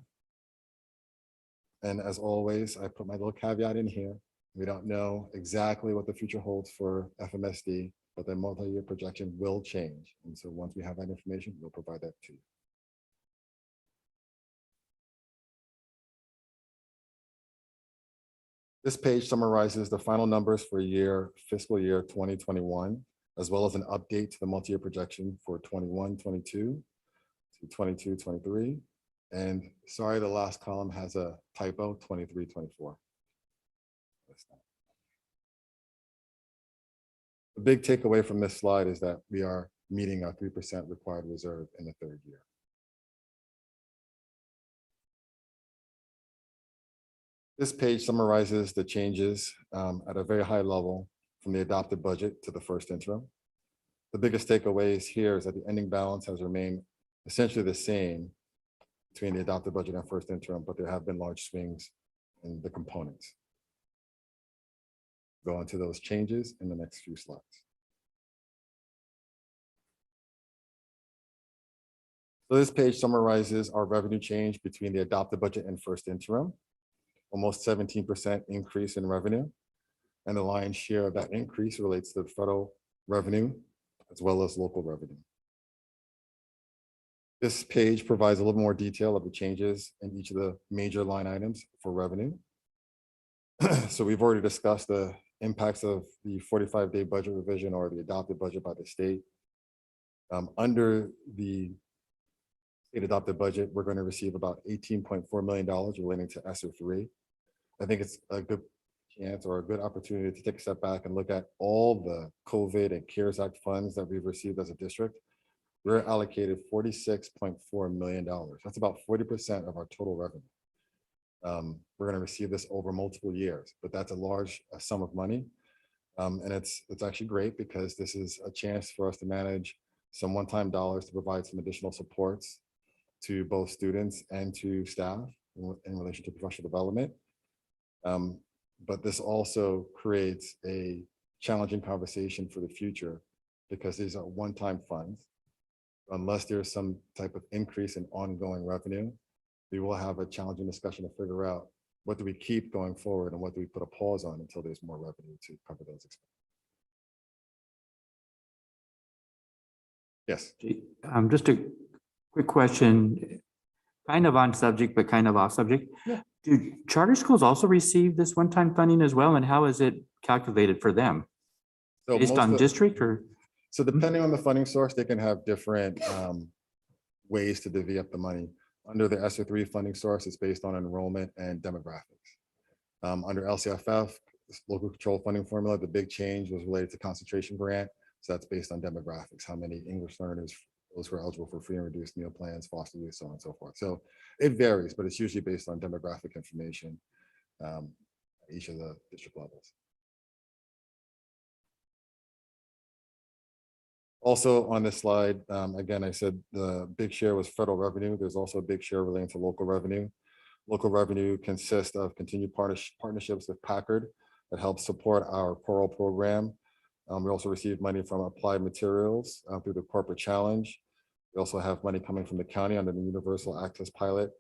And as always, I put my little caveat in here. We don't know exactly what the future holds for FMSD, but the multi-year projection will change. And so once we have that information, we'll provide that to you. This page summarizes the final numbers for fiscal year 2021, as well as an update to the multi-year projection for 21-22 to 22-23. And sorry, the last column has a typo, 23-24. The big takeaway from this slide is that we are meeting our 3% required reserve in the third year. This page summarizes the changes at a very high level from the adopted budget to the first interim. The biggest takeaways here is that the ending balance has remained essentially the same between the adopted budget and first interim, but there have been large swings in the components. Go into those changes in the next few slides. So this page summarizes our revenue change between the adopted budget and first interim. Almost 17% increase in revenue. And the lion's share of that increase relates to the federal revenue as well as local revenue. This page provides a little more detail of the changes in each of the major line items for revenue. So we've already discussed the impacts of the 45-day budget revision or the adopted budget by the state. Under the state adopted budget, we're going to receive about $18.4 million relating to ESSER 3. I think it's a good chance or a good opportunity to take a step back and look at all the COVID and CARES Act funds that we've received as a district. We're allocated $46.4 million. That's about 40% of our total revenue. We're going to receive this over multiple years, but that's a large sum of money. And it's actually great because this is a chance for us to manage some one-time dollars to provide some additional supports to both students and to staff in relation to professional development. But this also creates a challenging conversation for the future because these are one-time funds. Unless there's some type of increase in ongoing revenue, we will have a challenging discussion to figure out what do we keep going forward and what do we put a pause on until there's more revenue to cover those expenses. Yes. Just a quick question, kind of on subject, but kind of off subject. Yeah. Do charter schools also receive this one-time funding as well? And how is it calculated for them? So Based on district or? So depending on the funding source, they can have different ways to divvy up the money. Under the ESSER 3 funding source, it's based on enrollment and demographics. Under LCFF, local control funding formula, the big change was related to concentration grant. So that's based on demographics, how many English learners, those who are eligible for free and reduced meal plans, foster youth, so on and so forth. So it varies, but it's usually based on demographic information at each of the district levels. Also on this slide, again, I said the big share was federal revenue. There's also a big share relating to local revenue. Local revenue consists of continued partnerships with Packard that helps support our choral program. We also receive money from applied materials through the corporate challenge. We also have money coming from the county under the universal access pilot.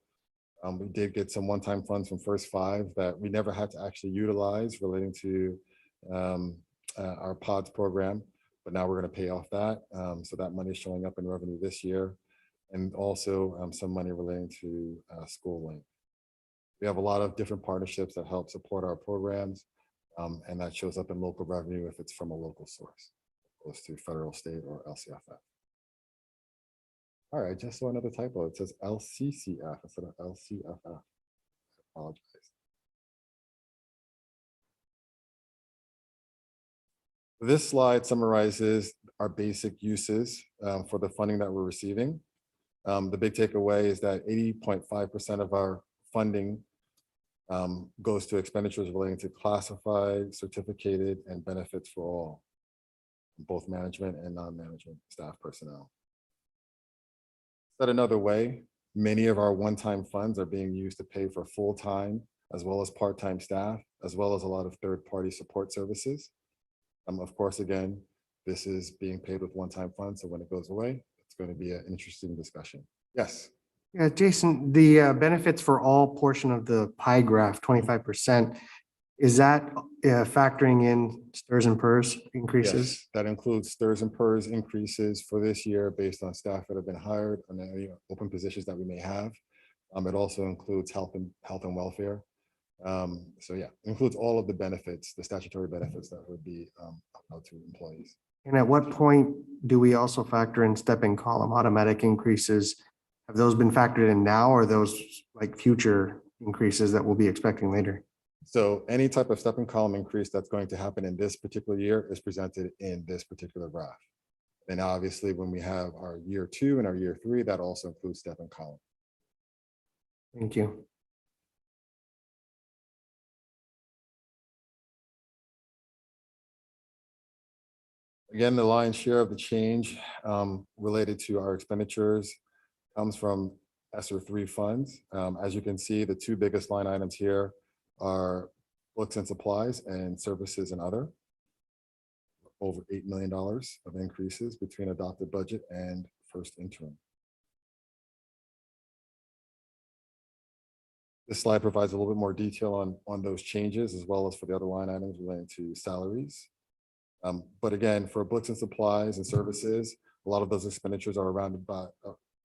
We did get some one-time funds from First Five that we never had to actually utilize relating to our PODS program. But now we're going to pay off that. So that money is showing up in revenue this year. And also some money relating to schooling. We have a lot of different partnerships that help support our programs. And that shows up in local revenue if it's from a local source, opposed to federal, state, or LCFF. All right, I just saw another typo. It says LCCF instead of LCFF. I apologize. This slide summarizes our basic uses for the funding that we're receiving. The big takeaway is that 80.5% of our funding goes to expenditures relating to classified, certificated, and benefits for all, both management and non-management staff personnel. Said another way, many of our one-time funds are being used to pay for full-time as well as part-time staff, as well as a lot of third-party support services. Of course, again, this is being paid with one-time funds, so when it goes away, it's going to be an interesting discussion. Yes. Yeah, Jason, the benefits for all portion of the pie graph, 25%, is that factoring in STIRS and PERS increases? Yes, that includes STIRS and PERS increases for this year based on staff that have been hired and any open positions that we may have. It also includes health and welfare. So yeah, it includes all of the benefits, the statutory benefits that would be out to employees. And at what point do we also factor in step and column automatic increases? Have those been factored in now, or are those like future increases that we'll be expecting later? So any type of step and column increase that's going to happen in this particular year is presented in this particular graph. And obviously when we have our year 2 and our year 3, that also includes step and column. Thank you. Again, the lion's share of the change related to our expenditures comes from ESSER 3 funds. As you can see, the two biggest line items here are books and supplies and services and other. Over $8 million of increases between adopted budget and first interim. This slide provides a little bit more detail on those changes as well as for the other line items relating to salaries. But again, for books and supplies and services, a lot of those expenditures are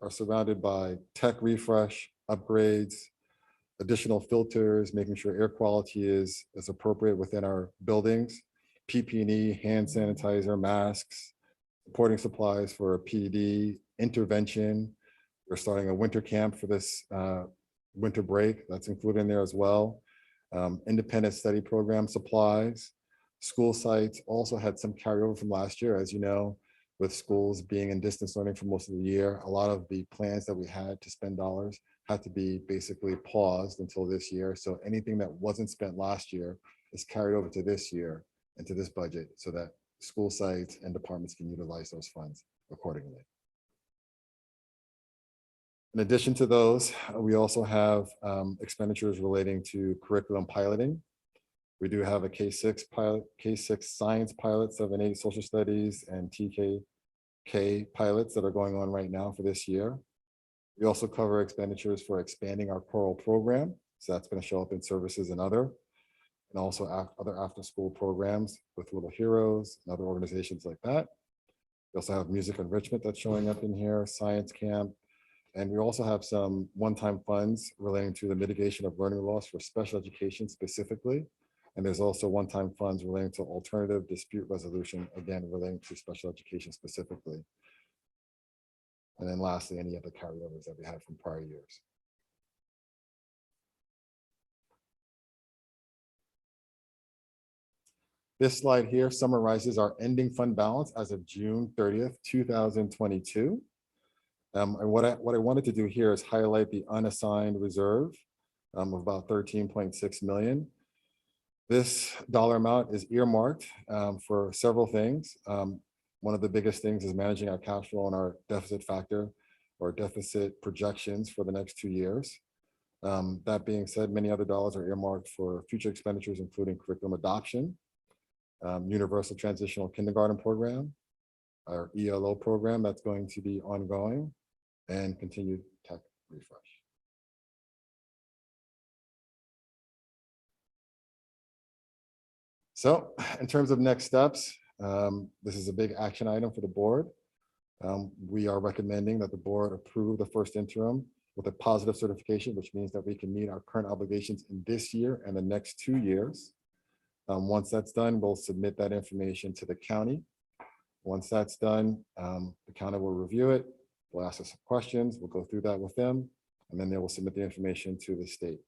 surrounded by tech refresh, upgrades, additional filters, making sure air quality is appropriate within our buildings, PPE, hand sanitizer, masks, supporting supplies for PD, intervention. We're starting a winter camp for this winter break. That's included in there as well. Independent study program supplies. School sites also had some carryover from last year. As you know, with schools being in distance learning for most of the year, a lot of the plans that we had to spend dollars had to be basically paused until this year. So anything that wasn't spent last year is carried over to this year and to this budget so that school sites and departments can utilize those funds accordingly. In addition to those, we also have expenditures relating to curriculum piloting. We do have a K-6 pilot, K-6 science pilot, 7-8 social studies, and TKK pilots that are going on right now for this year. We also cover expenditures for expanding our choral program. So that's going to show up in services and other also other after-school programs with Little Heroes and other organizations like that. We also have music enrichment that's showing up in here, science camp, and we also have some one-time funds relating to the mitigation of learning loss for special education specifically. And there's also one-time funds relating to alternative dispute resolution, again, relating to special education specifically. And then lastly, any other carryovers that we had from prior years. This slide here summarizes our ending fund balance as of June 30th, 2022. And what I wanted to do here is highlight the unassigned reserve of about 13.6 million. This dollar amount is earmarked for several things. One of the biggest things is managing our cash flow and our deficit factor or deficit projections for the next 2 years. That being said, many other dollars are earmarked for future expenditures, including curriculum adoption, universal transitional kindergarten program, our ELO program that's going to be ongoing, and continued tech refresh. So in terms of next steps, this is a big action item for the board. We are recommending that the board approve the first interim with a positive certification, which means that we can meet our current obligations in this year and the next 2 years. Once that's done, we'll submit that information to the county. Once that's done, the county will review it. We'll ask us some questions. We'll go through that with them, and then they will submit the information to the state.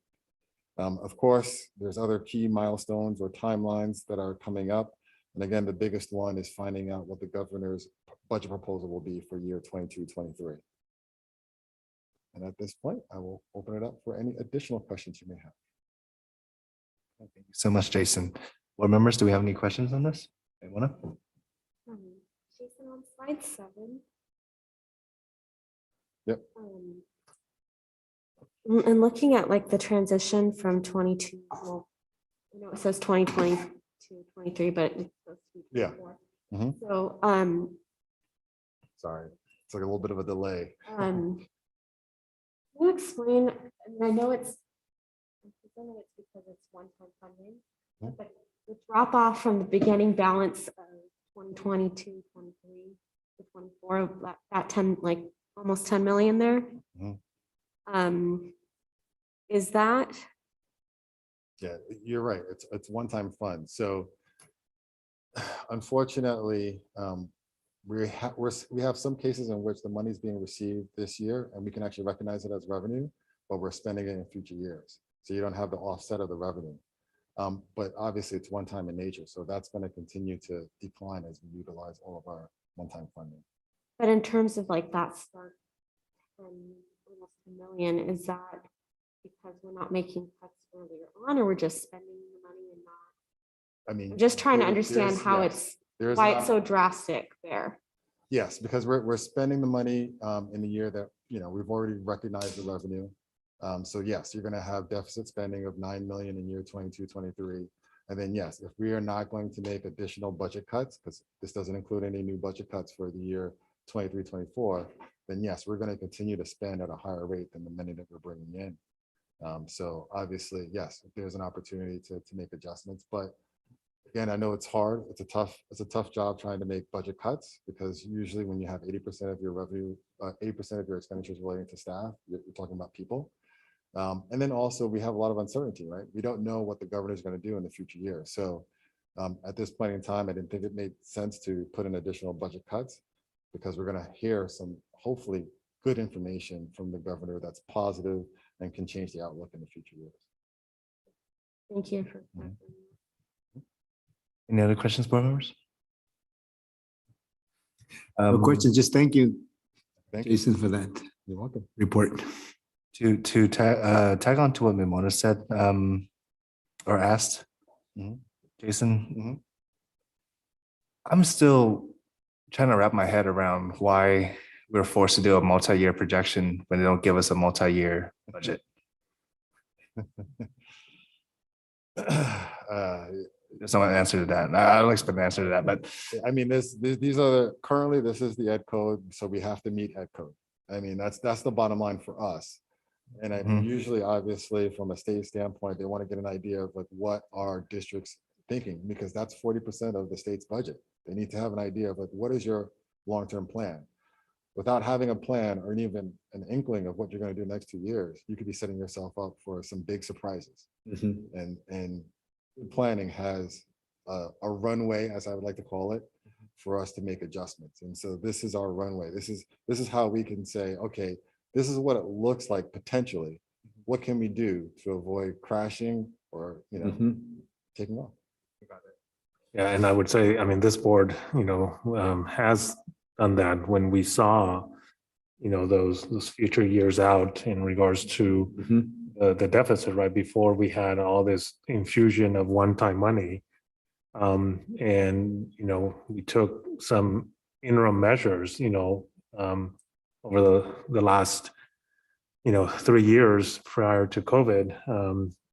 Of course, there's other key milestones or timelines that are coming up. And again, the biggest one is finding out what the governor's budget proposal will be for year 22-23. And at this point, I will open it up for any additional questions you may have. Thank you so much, Jason. Board members, do we have any questions on this? Anyone? Jason, on slide 7. Yep. And looking at like the transition from 22, well, you know, it says 2020 to 23, but it's supposed to be 24. Yeah. So, Sorry, it's like a little bit of a delay. can you explain? I mean, I know it's because it's one-time funding, but the drop off from the beginning balance of 2022, 23 to 24, that 10, like almost 10 million there. Is that? Yeah, you're right. It's one-time fund. So unfortunately, we have some cases in which the money is being received this year and we can actually recognize it as revenue, but we're spending it in future years. So you don't have the offset of the revenue. But obviously it's one time in nature. So that's going to continue to decline as we utilize all of our one-time funding. But in terms of like that start almost 10 million, is that because we're not making cuts earlier on, or we're just spending the money and not? I mean, I'm just trying to understand how why it's so drastic there. Yes, because we're spending the money in the year that, you know, we've already recognized the revenue. So yes, you're going to have deficit spending of 9 million in year 22-23. And then yes, if we are not going to make additional budget cuts, because this doesn't include any new budget cuts for the year 23-24, then yes, we're going to continue to spend at a higher rate than the money that we're bringing in. So obviously, yes, there's an opportunity to make adjustments, but again, I know it's hard. It's a tough job trying to make budget cuts, because usually when you have 80% of your revenue, 80% of your expenditures relating to staff, you're talking about people. And then also we have a lot of uncertainty, right? We don't know what the governor is going to do in the future year. So at this point in time, I didn't think it made sense to put in additional budget cuts, because we're going to hear some hopefully good information from the governor that's positive and can change the outlook in the future years. Thank you. For Any other questions, board members? No question, just thank you, Thank you. Jason, for that You're welcome. report. To tag on to what Mimona said, or asked, Jason, I'm still trying to wrap my head around why we're forced to do a multi-year projection when they don't give us a multi-year budget. There's no answer to that. I don't expect an answer to that, but I mean, these are currently, this is the ed code, so we have to meet ed code. I mean, that's the bottom line for us. And I usually, obviously, from a state standpoint, they want to get an idea of like what our district's thinking, because that's 40% of the state's budget. They need to have an idea of like, what is your long-term plan? Without having a plan or even an inkling of what you're going to do next 2 years, you could be setting yourself up for some big surprises. And planning has a runway, as I would like to call it, for us to make adjustments. And so this is our runway. This is how we can say, okay, this is what it looks like potentially. What can we do to avoid crashing or taking off? Yeah, and I would say, I mean, this board, has done that when we saw, those future years out in regards to the deficit, right before we had all this infusion of one-time money. And, we took some interim measures, over the last, 3 years prior to COVID,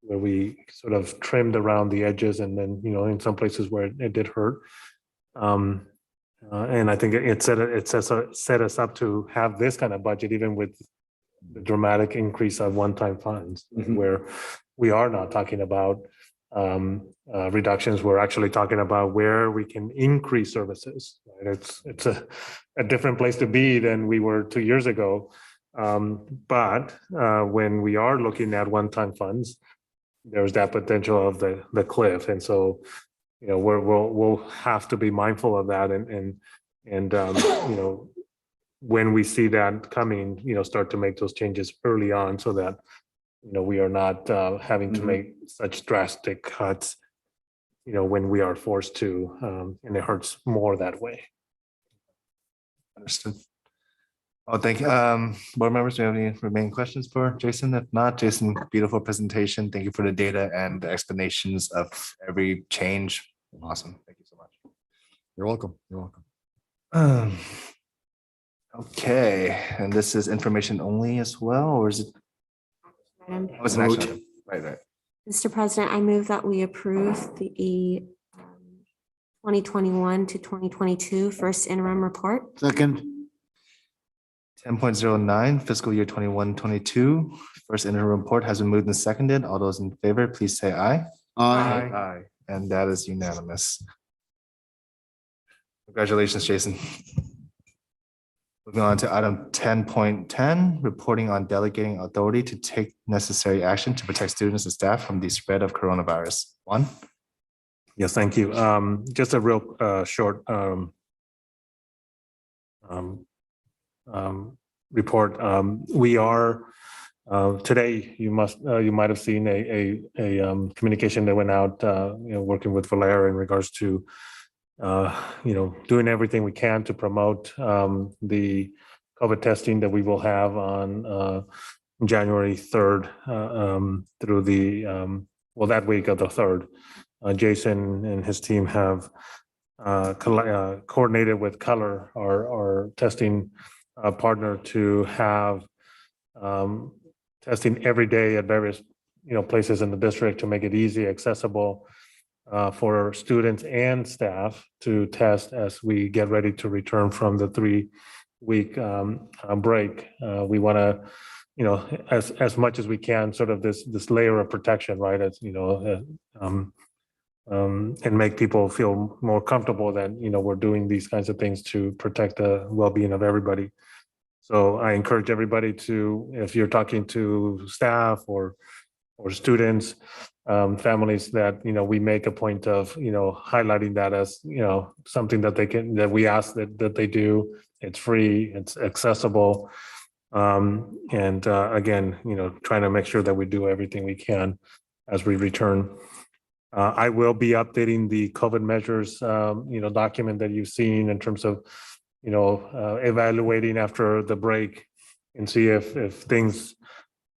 where we sort of trimmed around the edges, and then, in some places where it did hurt. And I think it set us up to have this kind of budget, even with the dramatic increase of one-time funds, where we are not talking about reductions. We're actually talking about where we can increase services. Right? It's a different place to be than we were 2 years ago. But when we are looking at one-time funds, there's that potential of the cliff, and so we'll have to be mindful of that, and when we see that coming, start to make those changes early on, so that we are not having to make such drastic cuts, when we are forced to, and it hurts more that way. understood. Oh, thank you. Board members, do you have any remaining questions for Jason? If not, Jason, beautiful presentation. Thank you for the data and the explanations of every change. Awesome. Thank you so much. You're welcome. You're welcome. Okay, and this is information only as well, or is it? Oh, it's an action item. Right. Mr. President, I move that we approve the 2021 to 2022 first interim report. Second. 10.09 fiscal year 21-22 first interim report has been moved and seconded. All those in favor, please say aye. Aye. And that is unanimous. Congratulations, Jason. Moving on to item 10.10, reporting on delegating authority to take necessary action to protect students and staff from the spread of coronavirus. Juan? Yes, thank you. Just a real short report. We are today. You might have seen a communication that went out. Working with Valera in regards to doing everything we can to promote the COVID testing that we will have on January 3rd through the that week of the 3rd. Jason and his team have coordinated with Color, our testing partner, to have testing every day at various places in the district to make it easy, accessible for students and staff to test as we get ready to return from the 3-week break. We want to as much as we can, sort of this layer of protection, right? As and make people feel more comfortable that, we're doing these kinds of things to protect the well-being of everybody. So I encourage everybody to, if you're talking to staff or students, families, that, we make a point of, highlighting that as, something that we ask that they do. It's free, it's accessible. And again, trying to make sure that we do everything we can as we return. I will be updating the COVID measures, document that you've seen in terms of, evaluating after the break and see if things,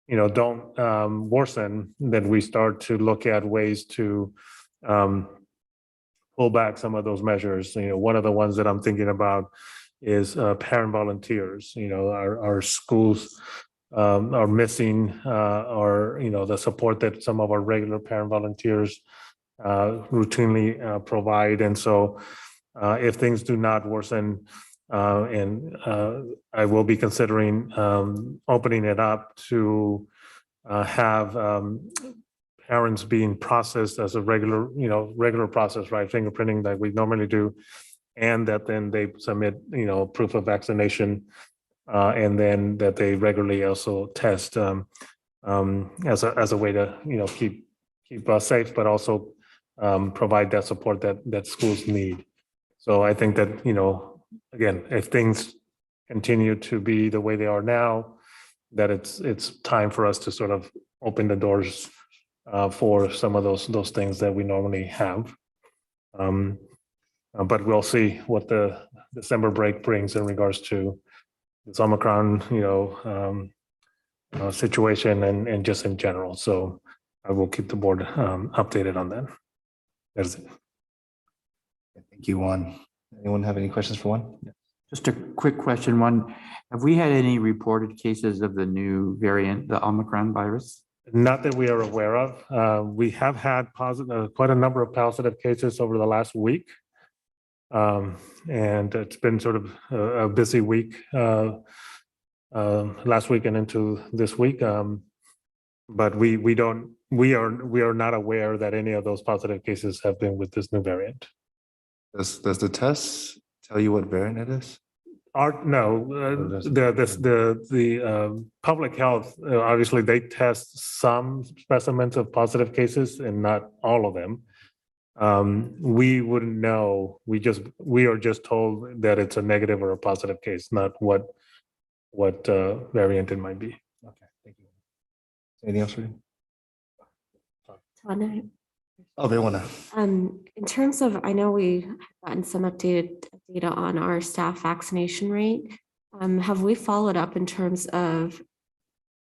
don't worsen, then we start to look at ways to pull back some of those measures. One of the ones that I'm thinking about is parent volunteers. Our schools are missing or the support that some of our regular parent volunteers routinely provide. And so if things do not worsen, and I will be considering opening it up to have parents being processed as a regular process, right? Fingerprinting that we normally do, and that then they submit, proof of vaccination, and then that they regularly also test as a way to, keep us safe, but also provide that support that schools need. So I think that, again, if things continue to be the way they are now, that it's time for us to sort of open the doors for some of those things that we normally have. But we'll see what the December break brings in regards to this Omicron, situation and just in general. So I will keep the board updated on that. That's it. Thank you, Juan. Anyone have any questions for Juan? Just a quick question. One, have we had any reported cases of the new variant, the Omicron virus? Not that we are aware of. We have had quite a number of positive cases over the last week. And it's been sort of a busy week last week and into this week. But we are not aware that any of those positive cases have been with this new variant. Does the test tell you what variant it is? No, the public health, obviously they test some specimens of positive cases and not all of them. We wouldn't know. We are just told that it's a negative or a positive case, not what variant it might be. Okay, thank you. Anything else for you? Tana, Oh, they want to. in terms of, I know we have gotten some updated data on our staff vaccination rate. Have we followed up in terms of,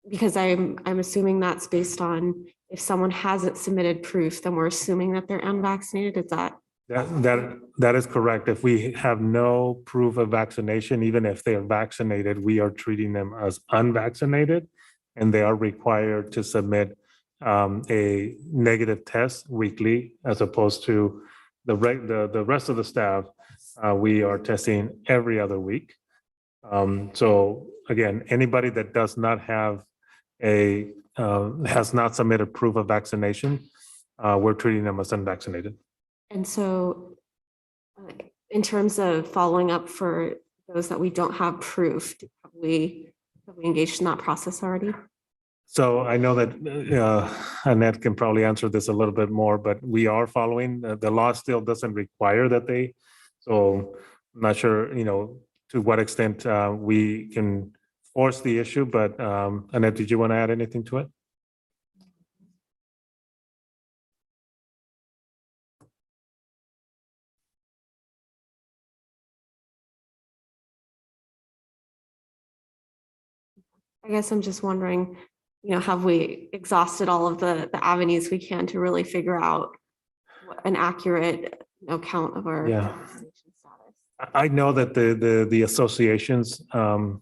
because I'm assuming that's based on if someone hasn't submitted proof, then we're assuming that they're unvaccinated. Is that? That is correct. If we have no proof of vaccination, even if they are vaccinated, we are treating them as unvaccinated, and they are required to submit a negative test weekly, as opposed to the rest of the staff. We are testing every other week. So again, anybody that does not have has not submitted proof of vaccination, we're treating them as unvaccinated. And so in terms of following up for those that we don't have proof, have we engaged in that process already? So I know that Annette can probably answer this a little bit more, but we are following. The law still doesn't require that they, so I'm not sure, to what extent we can force the issue, but Annette, did you want to add anything to it? I guess I'm just wondering, have we exhausted all of the avenues we can to really figure out an accurate count of our vaccination status? I know that the associations,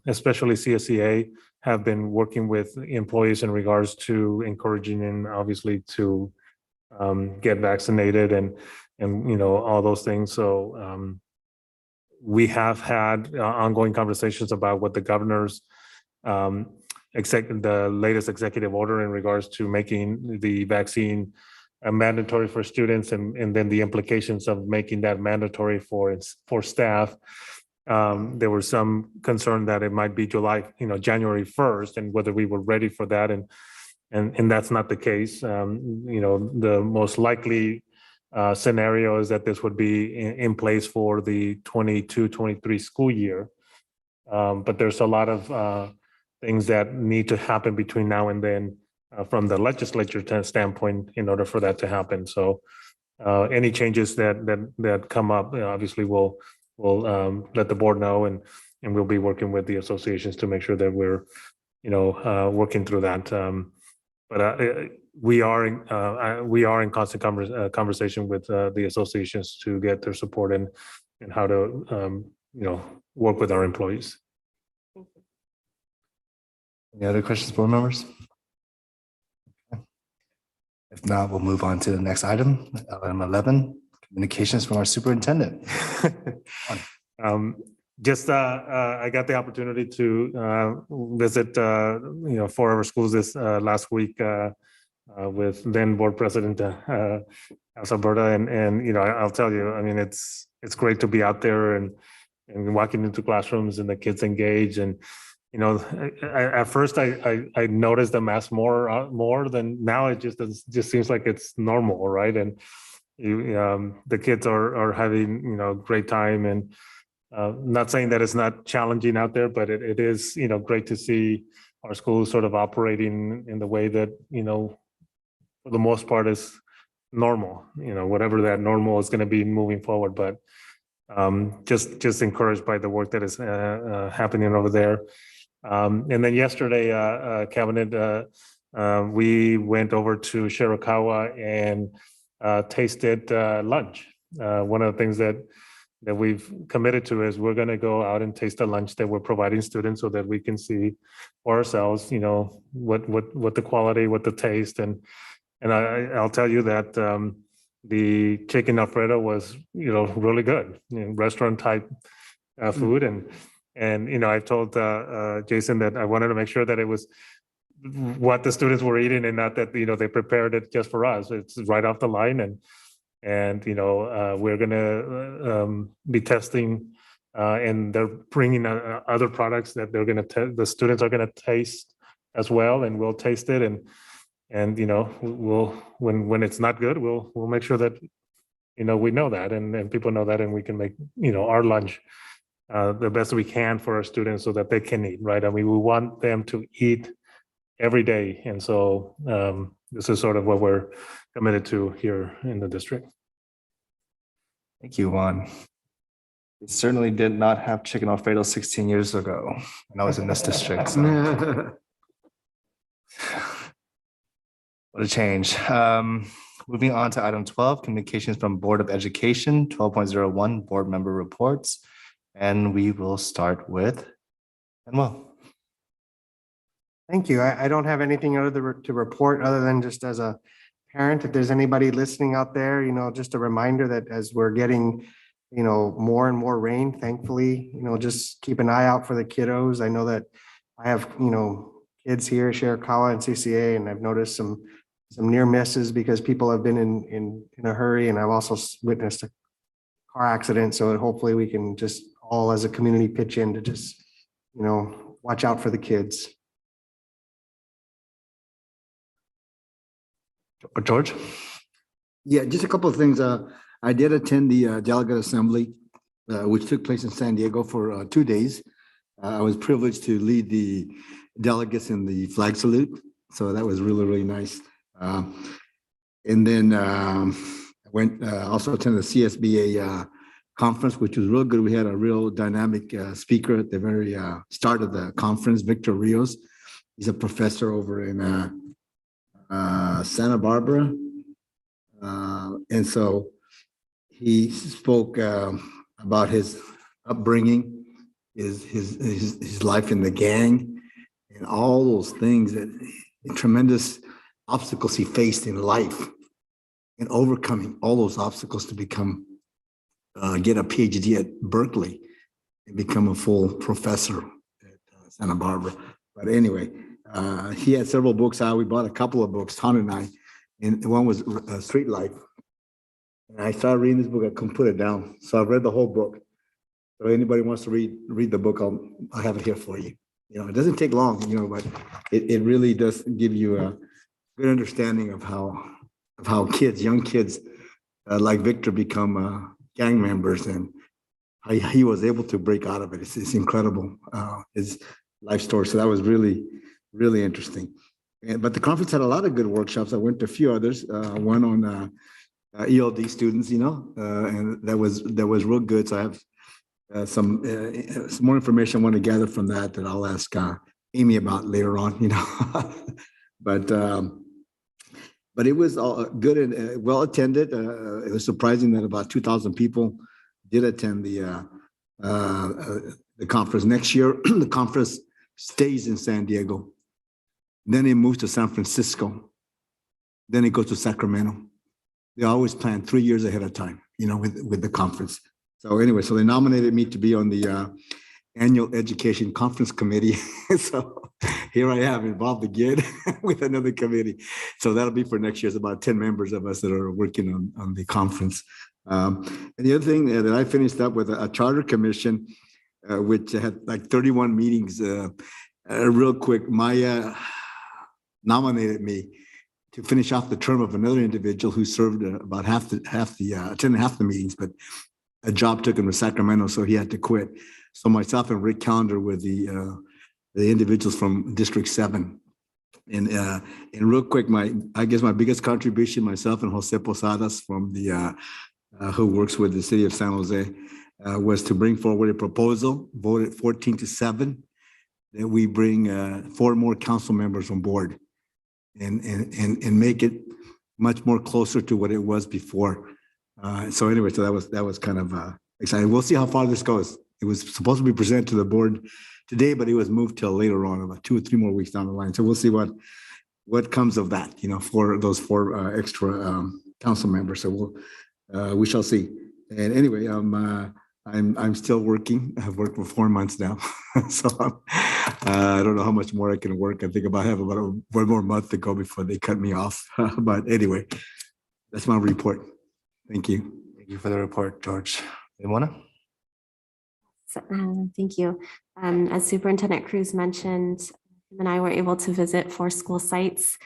especially CSEA, have been working with employees in regards to encouraging them, obviously, to get vaccinated and all those things. So we have had ongoing conversations about what the governor's the latest executive order in regards to making the vaccine mandatory for students, and then the implications of making that mandatory for staff. There was some concern that it might be January 1st, and whether we were ready for that, and that's not the case. The most likely scenario is that this would be in place for the 22-23 school year. But there's a lot of things that need to happen between now and then from the legislature standpoint in order for that to happen. So any changes that come up, obviously we'll let the board know, and we'll be working with the associations to make sure that we're working through that. But we are in constant conversation with the associations to get their support and how to work with our employees. Any other questions, board members? Okay. If not, we'll move on to the next item, item 11, communications from our superintendent. I got the opportunity to visit 4 of our schools this last week with then board president House Alberta, and I'll tell you, I mean, it's great to be out there and walking into classrooms and the kids engage. And at first I noticed the mask more than now. It just seems like it's normal, right? And the kids are having great time, and not saying that it's not challenging out there, but it is great to see our schools sort of operating in the way that for the most part is normal, whatever that normal is going to be moving forward. But just encouraged by the work that is happening over there. And then yesterday, cabinet, we went over to Shirakawa and tasted lunch. One of the things that we've committed to is we're going to go out and taste the lunch that we're providing students, so that we can see for ourselves, what the quality, what the taste, and I'll tell you that the chicken Alfredo was really good, restaurant type food, and I told Jason that I wanted to make sure that it was what the students were eating, and not that they prepared it just for us. It's right off the line, and we're going to be testing, and they're bringing other products that they're going to the students are going to taste as well, and we'll taste it, and we'll when it's not good, we'll make sure that we know that, and people know that, and we can make our lunch the best we can for our students, so that they can eat, right? I mean, we want them to eat every day, and so this is sort of what we're committed to here in the district. Thank you, Juan. We certainly did not have chicken Alfredo 16 years ago when I was in this district. So. What a change. Moving on to item 12, communications from Board of Education, 12.01, board member reports. And we will start with Manuel. Thank you. I don't have anything other to report, other than just as a parent, if there's anybody listening out there, just a reminder that as we're getting, more and more rain, thankfully, just keep an eye out for the kiddos. I know that I have, kids here, Shirakawa and CCA, and I've noticed some near misses because people have been in a hurry, and I've also witnessed a car accident. So hopefully we can just all as a community pitch in to just, watch out for the kids. George? Yeah, just a couple of things. I did attend the delegate assembly, which took place in San Diego for 2 days. I was privileged to lead the delegates in the flag salute. So that was really, really nice. And then I went also attended the CSBA conference, which was real good. We had a real dynamic speaker at the very start of the conference, Victor Rios. He's a professor over in Santa Barbara. And so he spoke about his upbringing, his life in the gang, and all those things, that tremendous obstacles he faced in life, and overcoming all those obstacles to become get a PhD at Berkeley and become a full professor at Santa Barbara. But anyway, He had several books out. We bought a couple of books, Ton and I, and one was Street Life. And I started reading this book. I couldn't put it down, so I've read the whole book. So anybody wants to read the book, I'll have it here for you. You know, it doesn't take long, you know, but it really does give you a good understanding of how kids, young kids like Victor become gang members and how he was able to break out of it. It's incredible, his life story. So that was really, really interesting. But the conference had a lot of good workshops. I went to a few others, one on ELD students, you know, and that was real good. So I have some more information I want to gather from that I'll ask Amy about later on, you know. But it was all good and well attended. It was surprising that about 2,000 people did attend the conference. Next year, the conference stays in San Diego. Then it moves to San Francisco. Then it goes to Sacramento. They always plan 3 years ahead of time, you know, with the conference. So anyway, so they nominated me to be on the annual education conference committee. So here I am involved again with another committee. So that'll be for next year. It's about 10 members of us that are working on the conference. And the other thing that I finished up with a charter commission, which had like 31 meetings. Real quick, Maya nominated me to finish off the term of another individual who served about attended half the meetings, but a job took him to Sacramento, so he had to quit. So myself and Rick Calendar were the individuals from District 7. And real quick, I guess my biggest contribution, myself and Jose Posadas from the who works with the city of San Jose, was to bring forward a proposal, voted 14-7, that we bring 4 more council members on board and make it much more closer to what it was before. So anyway, so that was kind of exciting. We'll see how far this goes. It was supposed to be presented to the board today, but it was moved till later on, about 2 or 3 more weeks down the line. So we'll see what comes of that, you know, for those 4 extra council members. So we shall see. And anyway, I'm still working. I've worked for 4 months now, so I don't know how much more I can work. I think I have about 1 more month to go before they cut me off. But anyway, that's my report. Thank you. Thank you for the report, George. Mona? Thank you. As Superintendent Cruz mentioned, him and I were able to visit 4 school sites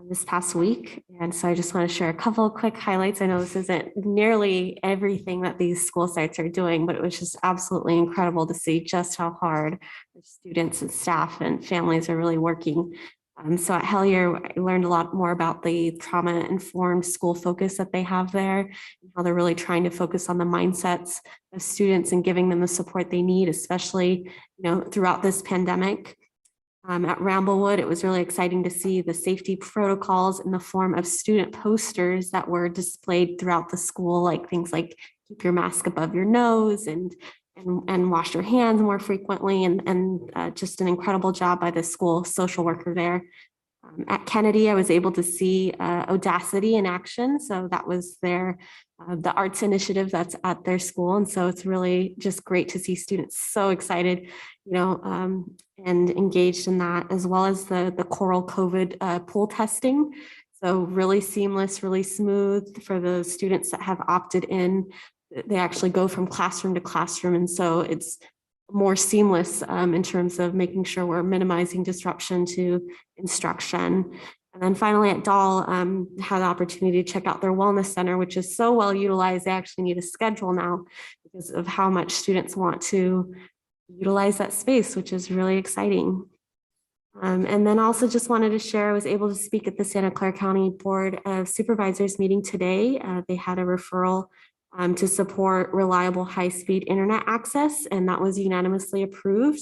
this past week. And so I just want to share a couple of quick highlights. I know this isn't nearly everything that these school sites are doing, but it was just absolutely incredible to see just how hard the students and staff and families are really working. So at Hellier, I learned a lot more about the trauma-informed school focus that they have there, and how they're really trying to focus on the mindsets of students and giving them the support they need, especially, you know, throughout this pandemic. At Ramblewood, it was really exciting to see the safety protocols in the form of student posters that were displayed throughout the school, like things like keep your mask above your nose and wash your hands more frequently, and just an incredible job by the school social worker there. At Kennedy, I was able to see Audacity in action. So that was the arts initiative that's at their school. And so it's really just great to see students so excited, you know, and engaged in that, as well as the Coral COVID pool testing. So really seamless, really smooth for the students that have opted in. They actually go from classroom to classroom. And so it's more seamless in terms of making sure we're minimizing disruption to instruction. And then finally at Dahl, had the opportunity to check out their wellness center, which is so well utilized. They actually need a schedule now because of how much students want to utilize that space, which is really exciting. And then also just wanted to share, I was able to speak at the Santa Clara County Board of Supervisors meeting today. They had a referral to support reliable high-speed internet access, and that was unanimously approved,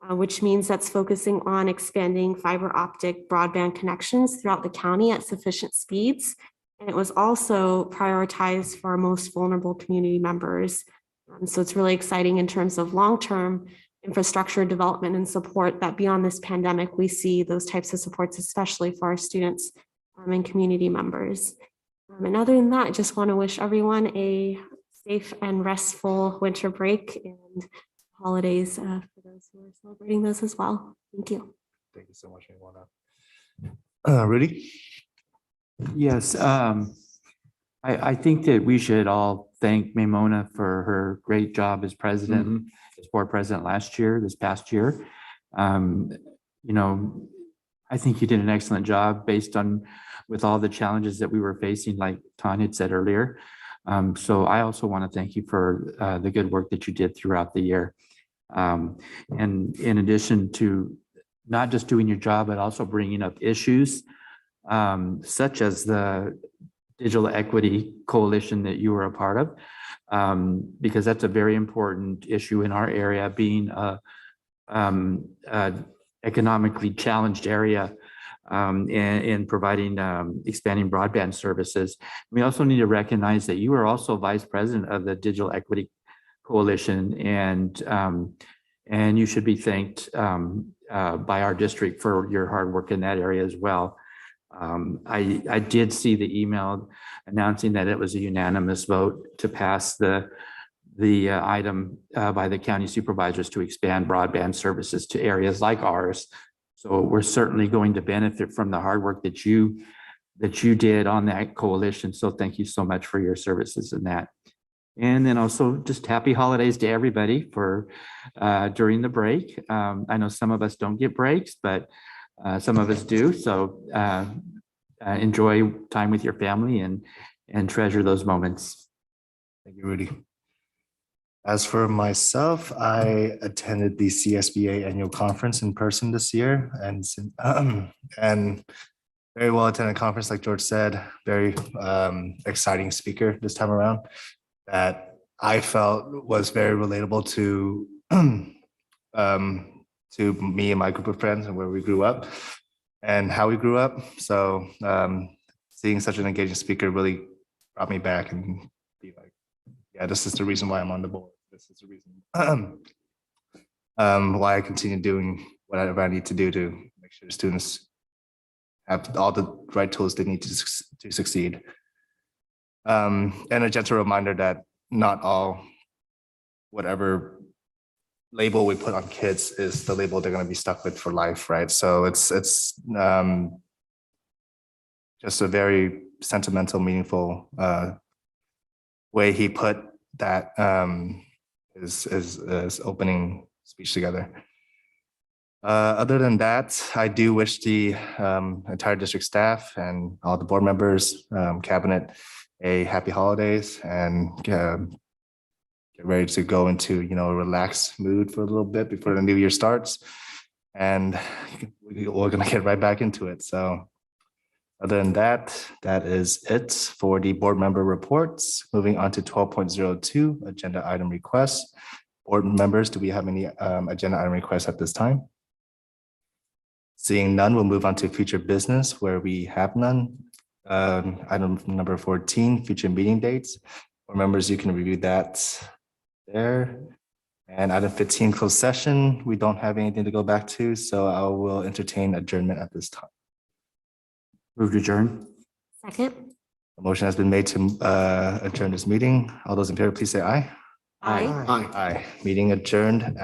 which means that's focusing on expanding fiber optic broadband connections throughout the county at sufficient speeds. And it was also prioritized for our most vulnerable community members. So it's really exciting in terms of long-term infrastructure development and support, that beyond this pandemic, we see those types of supports, especially for our students and community members. And other than that, I just want to wish everyone a safe and restful winter break and holidays for those who are celebrating those as well. Thank you. Thank you so much, Mona. Rudy? Yes, I think that we should all thank Mona for her great job as president, as board president this past year. You know, I think you did an excellent job based on with all the challenges that we were facing, like Tanya had said earlier. So I also want to thank you for the good work that you did throughout the year. And in addition to not just doing your job, but also bringing up issues such as the Digital Equity Coalition that you were a part of, because that's a very important issue in our area, being a economically challenged area, and providing expanding broadband services. We also need to recognize that you are also vice president of the Digital Equity Coalition, and you should be thanked by our district for your hard work in that area as well. I did see the email announcing that it was a unanimous vote to pass the item by the county supervisors to expand broadband services to areas like ours. So we're certainly going to benefit from the hard work that you did on that coalition. So thank you so much for your services in that. And then also just happy holidays to everybody for during the break. I know some of us don't get breaks, but some of us do. So enjoy time with your family and treasure those moments. Thank you, Rudy. As for myself, I attended the CSBA annual conference in person this year, and very well attended conference, like George said, very exciting speaker this time around that I felt was very relatable to me and my group of friends and where we grew up and how we grew up. So seeing such an engaging speaker really brought me back and be like, yeah, this is the reason why I'm on the board. This is the reason why I continue doing whatever I need to do to make sure the students have all the right tools they need to succeed. And a gentle reminder that not all, whatever label we put on kids is the label they're going to be stuck with for life, right? So it's just a very sentimental, meaningful way he put that his opening speech together. Other than that, I do wish the entire district staff and all the board members, cabinet, a happy holidays, and get ready to go into a relaxed mood for a little bit before the new year starts, and we're gonna get right back into it. So other than that, that is it for the board member reports. Moving on to 12.02, agenda item requests. Board members, do we have any agenda item requests at this time? Seeing none, we'll move on to future business where we have none. Item number 14, future meeting dates. Board members, you can review that there. And item 15, closed session. We don't have anything to go back to, so I will entertain adjournment at this time. Move to adjourn. Second. A motion has been made to adjourn this meeting. All those in favor, please say aye. Aye. Aye. Meeting adjourned.